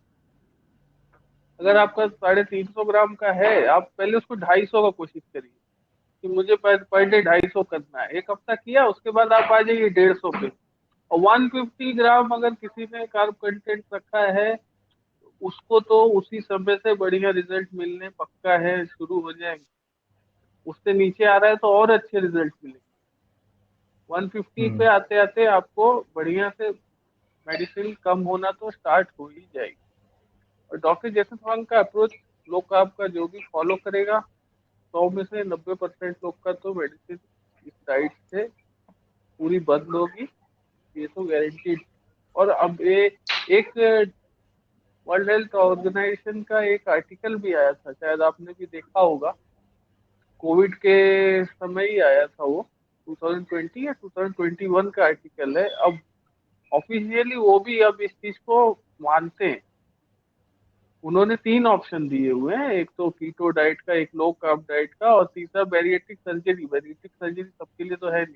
अगर आपका 350 ग्राम का है, आप पहले उसको 250 का कोशिश करिए कि मुझे पर डे 250 करना है। एक हफ्ता किया, उसके बाद आप आ जाइए 150 पे। और 150 ग्राम अगर किसी ने कार्ब कंटेंट रखा है, उसको तो उसी समय से बढ़िया रिजल्ट मिलने पक्का है, शुरू हो जाएंगे। उससे नीचे आ रहा है तो और अच्छे रिजल्ट मिलेंगे। 150 पे हम्म आते आते आपको बढ़िया से मेडिसिन कम होना तो स्टार्ट हो ही जाएगी। और डॉक्टर जैसे स्वांग का अप्रोच लोग आपका जो भी फॉलो करेगा, 100 में से 90% लोग का तो मेडिसिन इस डाइट से पूरी बंद होगी, ये तो गारंटीड। और अब ये एक वर्ल्ड हेल्थ ऑर्गेनाइजेशन का एक आर्टिकल भी आया था, शायद आपने भी देखा होगा, कोविड के समय ही आया था वो, 2020 या 2021 का आर्टिकल है। अब ऑफिशियली वो भी अब इस चीज को मानते हैं। उन्होंने 3 ऑप्शन दिए हुए हैं, एक तो कीटो डाइट का, एक लो कार्ब डाइट का, और तीसरा बैरिएट्रिक सर्जरी। बैरिएट्रिक सर्जरी सबके लिए तो है नहीं,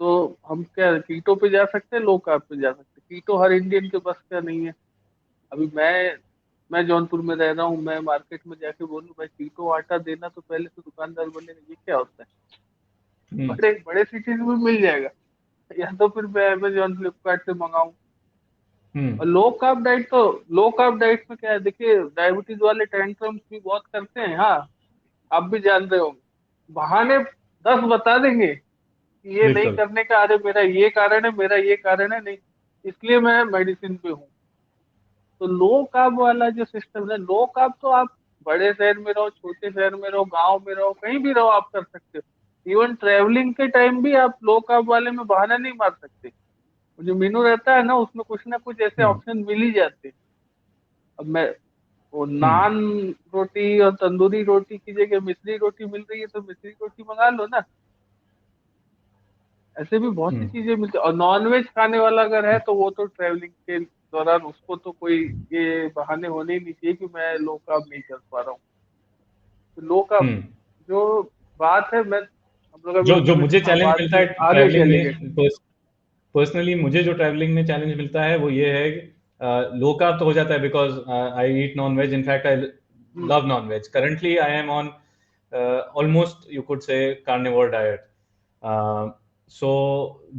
तो हम क्या कीटो पे जा सकते हैं, लो कार्ब पे जा सकते हैं। कीटो हर इंडियन के बस का नहीं है। अभी मैं जौनपुर में रह रहा हूँ, मैं मार्केट में जाके बोलूँ भाई कीटो आटा देना, तो पहले तो दुकानदार बोलेगा ये क्या होता है। हम्म बड़े बड़े सिटीज में मिल जाएगा, या तो फिर मैं अमेजोन फ्लिपकार्ट से मंगाऊं। हम्म और लो कार्ब डाइट में क्या है, देखिए डायबिटीज वाले टेंट्रम्स भी बहुत करते हैं, हाँ, आप भी जान रहे हो, बहाने 10 बता देंगे कि ये नहीं बिल्कुल करने का, अरे मेरा ये कारण है, मेरा ये कारण है, नहीं इसलिए मैं मेडिसिन पे हूँ। तो लो कार्ब वाला जो सिस्टम है, लो कार्ब तो आप बड़े शहर में रहो, छोटे शहर में रहो, गांव में रहो, कहीं भी रहो, आप कर सकते हो। इवन ट्रेवलिंग के टाइम भी आप लो कार्ब वाले में बहाना नहीं मार सकते। जो मेनू रहता है ना, उसमें कुछ ना कुछ ऐसे हम्म ऑप्शन मिल ही जाते हैं। अब मैं वो हम्म नान रोटी और तंदूरी रोटी की जगह मिश्री रोटी मिल रही है, तो मिश्री रोटी मंगा लो ना। ऐसे भी बहुत सी हम्म चीजें मिलती है। और नॉनवेज खाने वाला अगर है, तो वो तो ट्रेवलिंग के दौरान उसको तो कोई ये बहाने होने ही नहीं चाहिए कि मैं लो कार्ब नहीं कर पा रहा हूँ। तो लो कार्ब हम्म जो बात है, मैं हम लोग अभी जो जो उसमें मुझे हाँ चैलेंज बात मिलता है आगे ट्रैवलिंग चले गए। में, पर्सनली मुझे जो ट्रैवलिंग में चैलेंज मिलता है वो ये है, लो कार्ब तो हो जाता है because I eat non veg, in fact I hmm. Love non veg, currently I am on almost you could say carnivore diet, so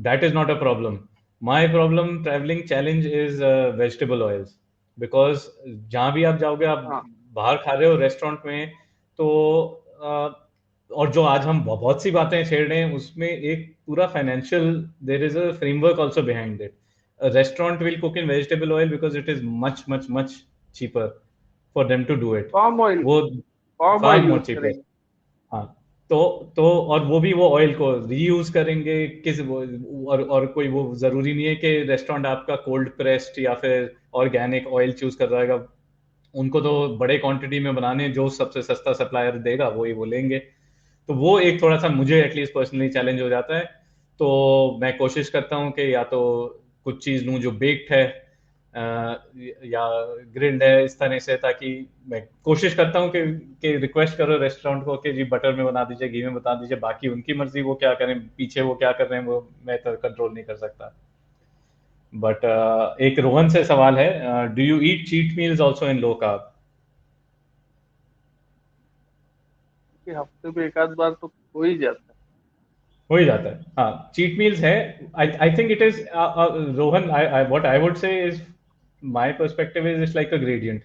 that is not a problem. My problem traveling challenge is vegetable oils, because जहाँ भी आप जाओगे, आप हाँ। बाहर खा रहे हो रेस्टोरेंट में, तो और जो आज हम बहुत सी बातें छेड़ रहे हैं उसमें एक पूरा financial, there is a framework also behind it. A restaurant will cook in vegetable oil because it is much much much cheaper for them to do it. Palm oil, वो palm far oil more use cheaper. करेंगे। हाँ, तो और वो भी वो oil को reuse करेंगे, और कोई वो जरूरी नहीं है कि रेस्टोरेंट आपका कोल्ड प्रेस्ड या फिर ऑर्गेनिक ऑयल चूज कर रहेगा। उनको तो बड़े क्वांटिटी में बनाने, जो सबसे सस्ता सप्लायर देगा वही वो लेंगे। तो वो एक थोड़ा सा मुझे एटलीस्ट पर्सनली चैलेंज हो जाता है। तो मैं कोशिश करता हूँ कि या तो कुछ चीज़ लूँ जो बेक्ड है, या ग्रिल्ड है, इस तरह से, ताकि मैं कोशिश करता हूँ कि रिक्वेस्ट करो रेस्टोरेंट को कि जी बटर में बना दीजिए, घी में बता दीजिए, बाकी उनकी मर्जी, वो क्या करें पीछे, वो क्या कर रहे हैं वो मैं तो कंट्रोल नहीं कर सकता। बट एक रोहन से सवाल है, do you eat cheat meals also in low carb? कि हफ्ते में एक आध बार तो हो ही जाता हो ही जाता है, हाँ, चीट मील्स है। I think it is, Rohan, I what I would say is, my perspective is it's like a gradient.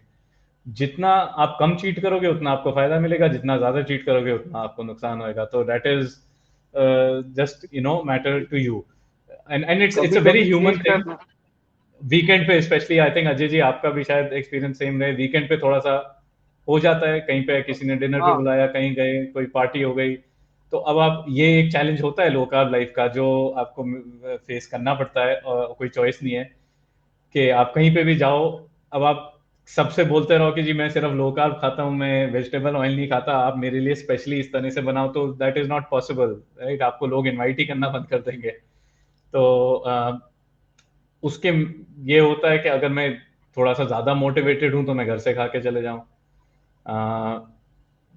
जितना आप कम चीट करोगे उतना आपको फायदा मिलेगा, जितना ज्यादा चीट करोगे उतना आपको नुकसान होएगा, तो that is just matter to you, and है। इट्स कभी अ वेरी कभी ह्यूमन चीट थिंग। करना। वीकेंड पे specially, I think Ajay ji आपका भी शायद एक्सपीरियंस सेम रहे, वीकेंड पे थोड़ा सा हो जाता है, कहीं पे किसी ने डिनर पे हाँ। बुलाया, कहीं गए, कोई पार्टी हो गई, तो अब आप, ये एक चैलेंज होता है लो कार्ब लाइफ का जो आपको फेस करना पड़ता है, और कोई चॉइस नहीं है कि आप कहीं पे भी जाओ। अब आप सबसे बोलते रहो कि जी मैं सिर्फ लो कार्ब खाता हूँ, मैं वेजिटेबल ऑयल नहीं खाता, आप मेरे लिए स्पेशली इस तरह से बनाओ, तो that is not possible, right? आपको लोग इनवाइट ही करना बंद कर देंगे। तो उसके ये होता है कि अगर मैं थोड़ा सा ज्यादा मोटिवेटेड हूं तो मैं घर से खा के चले जाऊं,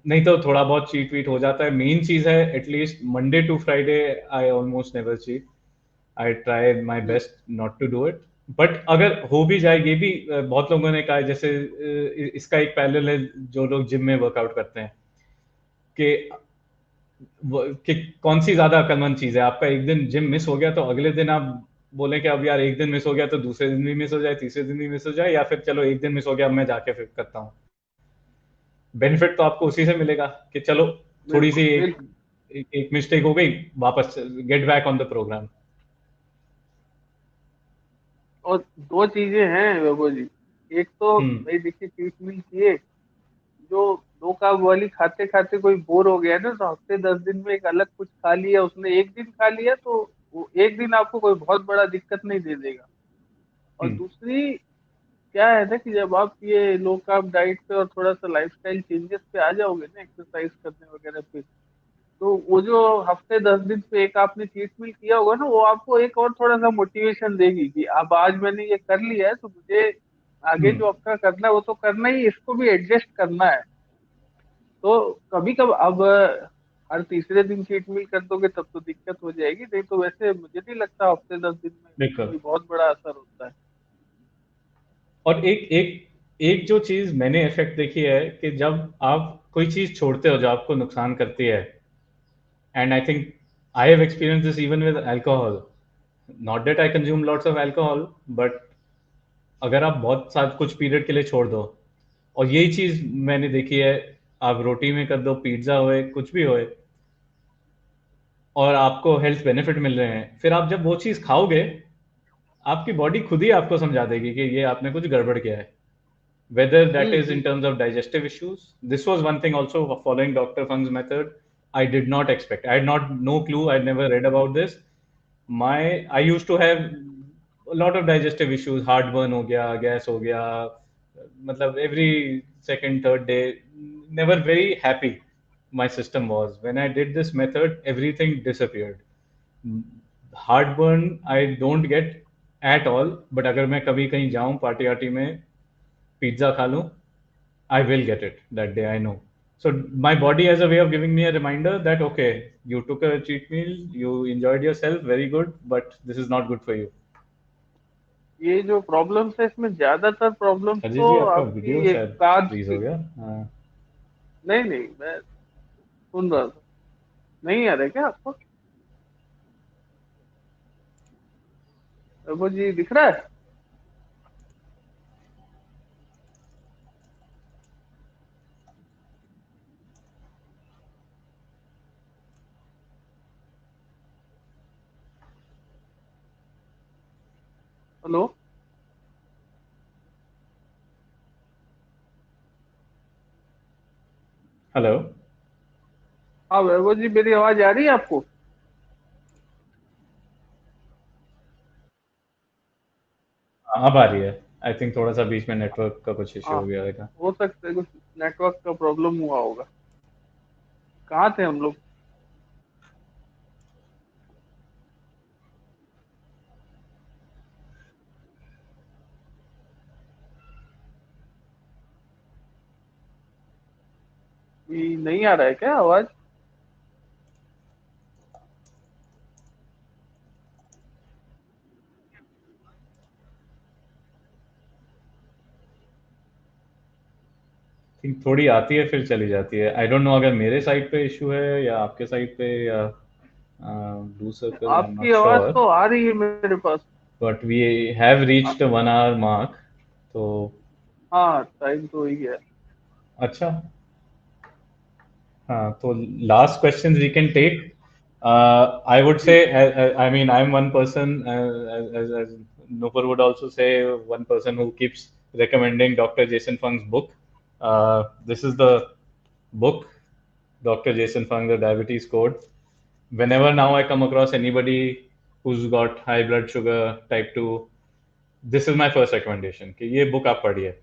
नहीं तो थोड़ा बहुत चीट वीट हो जाता है। मेन चीज है at least Monday to Friday I almost never cheat, I try my hmm. Best not to do it. But अगर हो भी जाए, ये भी बहुत लोगों ने कहा है, जैसे इसका एक पैरेलल है, जो लोग जिम में वर्कआउट करते हैं, कि कि कौन सी ज्यादा अक्लमंद चीज है, आपका एक दिन जिम मिस हो गया तो अगले दिन आप बोले कि अब यार एक दिन मिस हो गया तो दूसरे दिन भी मिस हो जाए, तीसरे दिन भी मिस हो जाए, या फिर चलो एक दिन मिस हो गया अब मैं जाके फिर करता हूँ। बेनिफिट तो आपको उसी से मिलेगा कि चलो थोड़ी सी बिल्कुल बिल्कुल। एक मिस्टेक हो गई, वापस get back on the program. और दो चीजें हैं बाबू जी। एक तो हम्म। भाई देखिए चीट मील किए, जो दो काम वाली खाते खाते कोई बोर हो गया ना, तो हफ्ते 10 दिन में एक अलग कुछ खा लिया उसने, एक दिन खा लिया तो वो एक दिन आपको कोई बहुत बड़ा दिक्कत नहीं दे देगा। और हम्म। दूसरी क्या है ना कि जब आप ये लो कार्ब डाइट पे और थोड़ा सा लाइफस्टाइल चेंजेस पे आ जाओगे ना, एक्सरसाइज करने वगैरह पे, तो वो जो हफ्ते 10 दिन पे एक आपने चीट मील किया होगा ना, वो आपको एक और थोड़ा सा मोटिवेशन देगी कि अब आज मैंने ये कर लिया है तो मुझे आगे हम्म। जो अपना करना है वो तो करना ही, इसको भी एडजस्ट करना है। तो कभी कब अब हर तीसरे दिन चीट मील कर दोगे तब तो दिक्कत हो जाएगी, नहीं तो वैसे मुझे नहीं लगता हफ्ते 10 दिन में बिल्कुल। कोई बहुत बड़ा असर होता है। और एक एक एक जो चीज मैंने इफेक्ट देखी है कि जब आप कोई चीज छोड़ते हो जो आपको नुकसान करती है, and I think I have experience this even with alcohol, not that I consume lots of alcohol, but अगर आप बहुत साथ कुछ पीरियड के लिए छोड़ दो, और यही चीज मैंने देखी है, आप रोटी में कर दो, पिज्जा होए, कुछ भी होए, और आपको हेल्थ बेनिफिट मिल रहे हैं, फिर आप जब वो चीज खाओगे, आपकी बॉडी खुद ही आपको समझा देगी कि ये आपने कुछ गड़बड़ किया है, whether that is in hmm. terms of digestive issues. This was one thing also following Dr. Fung's method. I did not expect. I had not no clue. I'd never read about this. I used to have a lot of digestive issues. Heartburn हो गया, gas हो गया, मतलब every second third day, never very happy. My system was, when I did this method, everything disappeared. Heartburn I don't get at all, but अगर मैं कभी कहीं जाऊं पार्टी वार्टी में, पिज्जा खा लूं, I will get it that day, I know. So my body has a way of giving me a reminder that okay, you took a cheat meal, you enjoyed yourself, very good, but this is not good for you. ये जो problems है इसमें ज्यादातर problems Ajay तो जी, आपका आपकी video ये शायद कार्ब्स फ्रीज हो की। गया। हाँ। नहीं नहीं, मैं सुन रहा था। नहीं आ रहा है क्या आपको? वो जी दिख रहा है? हेलो। हेलो। हाँ वैभव जी, मेरी आवाज आ रही है आपको? अब आ रही है। आई थिंक थोड़ा सा बीच में नेटवर्क का कुछ इश्यू हाँ, हो गया था। हो सकता है कुछ नेटवर्क का प्रॉब्लम हुआ होगा। कहाँ थे हम लोग? ये नहीं आ रहा है क्या आवाज? थिंक थोड़ी आती है फिर चली जाती है, आई डोंट नो अगर मेरे साइड पे इशू है या आपके साइड पे, या ब्लू सर्कल, आई एम आपकी नॉट आवाज श्योर, तो आ रही है मेरे पास। बट वी हैव आ- रीच्ड 1 hour मार्क। तो हाँ, टाइम तो ही है। अच्छा, so last questions we can take. I would ji. say, I mean, I'm one person, as Nupur would also say, one person who keeps recommending Dr. Jason Fung's book. This is the book, Dr. Jason Fung, The Diabetes Code. Whenever now I come across anybody who's got high blood sugar, type 2, this is my first recommendation कि ये book आप पढ़िए।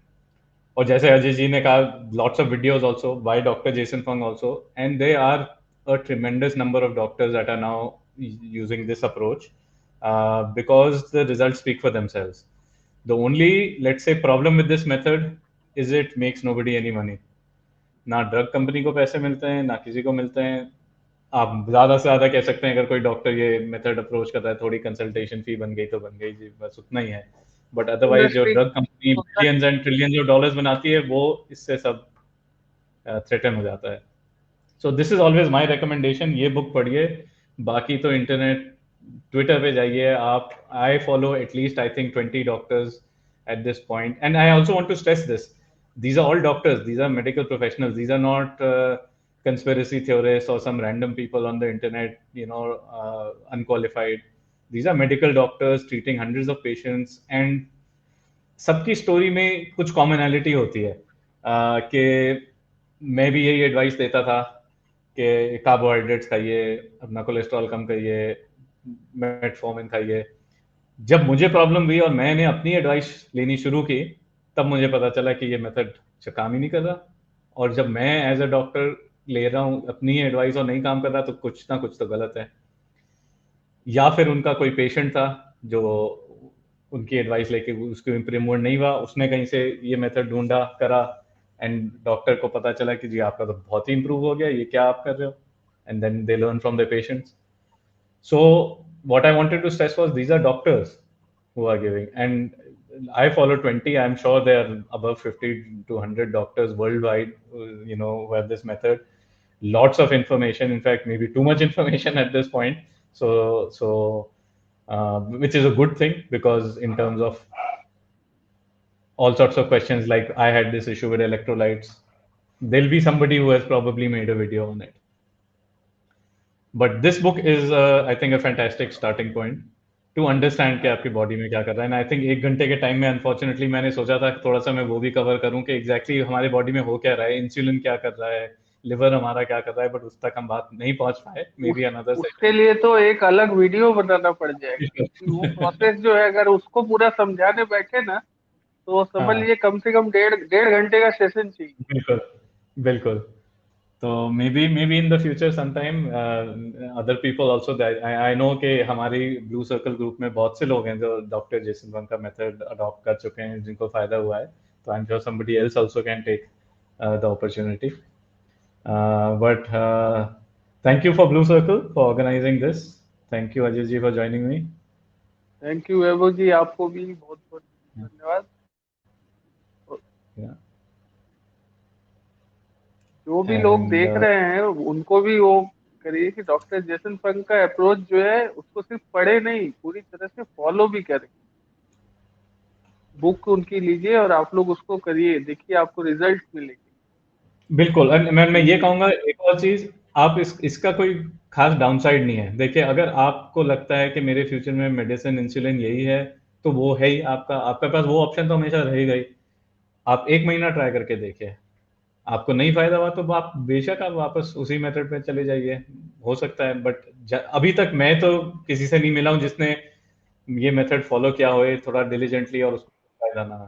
और जैसे अजय जी ने कहा, lots of videos also by Dr. Jason Fung also, and they are a tremendous number of doctors that are now using this approach, because the results speak for themselves. The only, let's say, problem with this method is it makes nobody any money. ना drug company को पैसे मिलते हैं, ना किसी को मिलते हैं। आप ज्यादा से ज्यादा कह सकते हैं अगर कोई डॉक्टर ये मेथड अप्रोच कर रहा है, थोड़ी कंसल्टेशन फी बन गई तो बन गई जी, बस उतना ही है। बट अदरवाइज जो इंडस्ट्री ड्रग कंपनी होता है। Billions and trillions of dollars बनाती है, वो इससे सब थ्रेटन हो जाता है। So this is always my recommendation, ये बुक पढ़िए। बाकी तो इंटरनेट, ट्विटर पे जाइए आप। I follow at least I think 20 doctors at this point, and I also want to stress this: these are all doctors, these are medical professionals, these are not conspiracy theorists or some random people on the internet, unqualified. These are medical doctors treating hundreds of patients, and सबकी story में कुछ commonality होती है, कि मैं भी यही advice देता था कि कार्बोहाइड्रेट्स खाइए, अपना कोलेस्ट्रॉल कम करिए, मेटफॉर्मिन खाइए। जब मुझे प्रॉब्लम हुई और मैंने अपनी एडवाइस लेनी शुरू की, तब मुझे पता चला कि ये मेथड काम ही नहीं कर रहा। और जब मैं एज अ डॉक्टर ले रहा हूँ अपनी एडवाइस और नहीं काम कर रहा, तो कुछ ना कुछ तो गलत है। या फिर उनका कोई पेशेंट था जो उनकी एडवाइस लेके उसको इम्प्रूवमेंट नहीं हुआ, उसने कहीं से ये मेथड ढूंढा, करा, एंड डॉक्टर को पता चला कि जी आपका तो बहुत ही इम्प्रूव हो गया, ये क्या आप कर रहे हो, and then they learn from the patients. So what I wanted to stress was these are doctors who are giving, and I follow 20. I'm sure there are above 50 to 100 doctors worldwide, who have this method. Lots of information, in fact, maybe too much information at this point. So, which is a good thing, because in terms of all sorts of questions, like I had this issue with electrolytes, there'll be somebody who has probably made a video on it. But this book is, I think, a fantastic starting point to understand कि आपकी body में क्या कर रहा है। And I think 1 घंटे के time में अनफॉर्चुनेटली मैंने सोचा था थोड़ा सा मैं वो भी कवर करूं कि एग्जैक्टली हमारे बॉडी में हो क्या रहा है, इंसुलिन क्या कर रहा है, लिवर हमारा क्या कर रहा है, बट उस तक हम बात नहीं पहुंच पाए। मे उस बी अनदर उसके लिए तो एक अलग वीडियो बनाना पड़ जाएगा, क्योंकि वो सेशन। प्रोसेस जो है अगर उसको पूरा समझाने बैठे ना, तो समझ हाँ, लीजिए कम से कम डेढ़ डेढ़ घंटे का सेशन चाहिए। बिल्कुल, बिल्कुल। तो may be in the future sometime other people also, I know कि हमारी ब्लू सर्कल ग्रुप में बहुत से लोग हैं जो डॉक्टर जेसन वन का मेथड अडॉप्ट कर चुके हैं, जिनको फायदा हुआ है। तो I am sure somebody else also can take the opportunity. But thank you for blue circle for organising this. Thank you Ajay ji for joining me. Thank you Vaibhav ji, आपको भी बहुत बहुत धन्यवाद। जो भी लोग एंड देख रहे हैं उनको भी वो करिए कि डॉक्टर जेसन फंग का अप्रोच जो है उसको सिर्फ पढ़े नहीं, पूरी तरह से फॉलो भी करें। बुक उनकी लीजिए और आप लोग उसको करिए, देखिए आपको रिजल्ट मिलेंगे। बिल्कुल। मैं ये कि कहूंगा एक और चीज, आप इसका कोई खास डाउनसाइड नहीं है। देखिए, अगर आपको लगता है कि मेरे फ्यूचर में मेडिसिन इंसुलिन यही है, तो वो है ही आपका, आपके पास वो ऑप्शन तो हमेशा रहेगा ही। आप 1 महीना ट्राई करके देखिए, आपको नहीं फायदा हुआ तो आप बेशक आप वापस उसी मेथड पे चले जाइए, हो सकता है। बट अभी तक मैं तो किसी से नहीं मिला हूँ जिसने ये मेथड फॉलो किया हो थोड़ा डिलीजेंटली और उसको फायदा ना हो।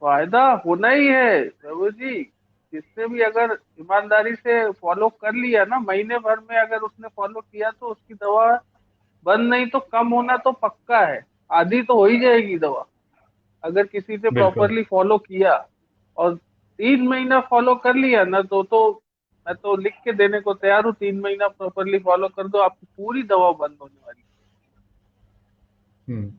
फायदा होना ही है प्रभु जी। जिसने भी अगर ईमानदारी से फॉलो कर लिया ना, महीने भर में अगर उसने फॉलो किया तो उसकी दवा बंद नहीं तो कम होना तो पक्का है। आधी तो हो ही जाएगी दवा, अगर किसी ने बिल्कुल। प्रॉपरली फॉलो किया। और 3 महीना फॉलो कर लिया ना, तो मैं तो लिख के देने को तैयार हूँ। 3 महीना प्रॉपरली फॉलो कर दो, आपकी पूरी दवा बंद होने वाली। हम्म।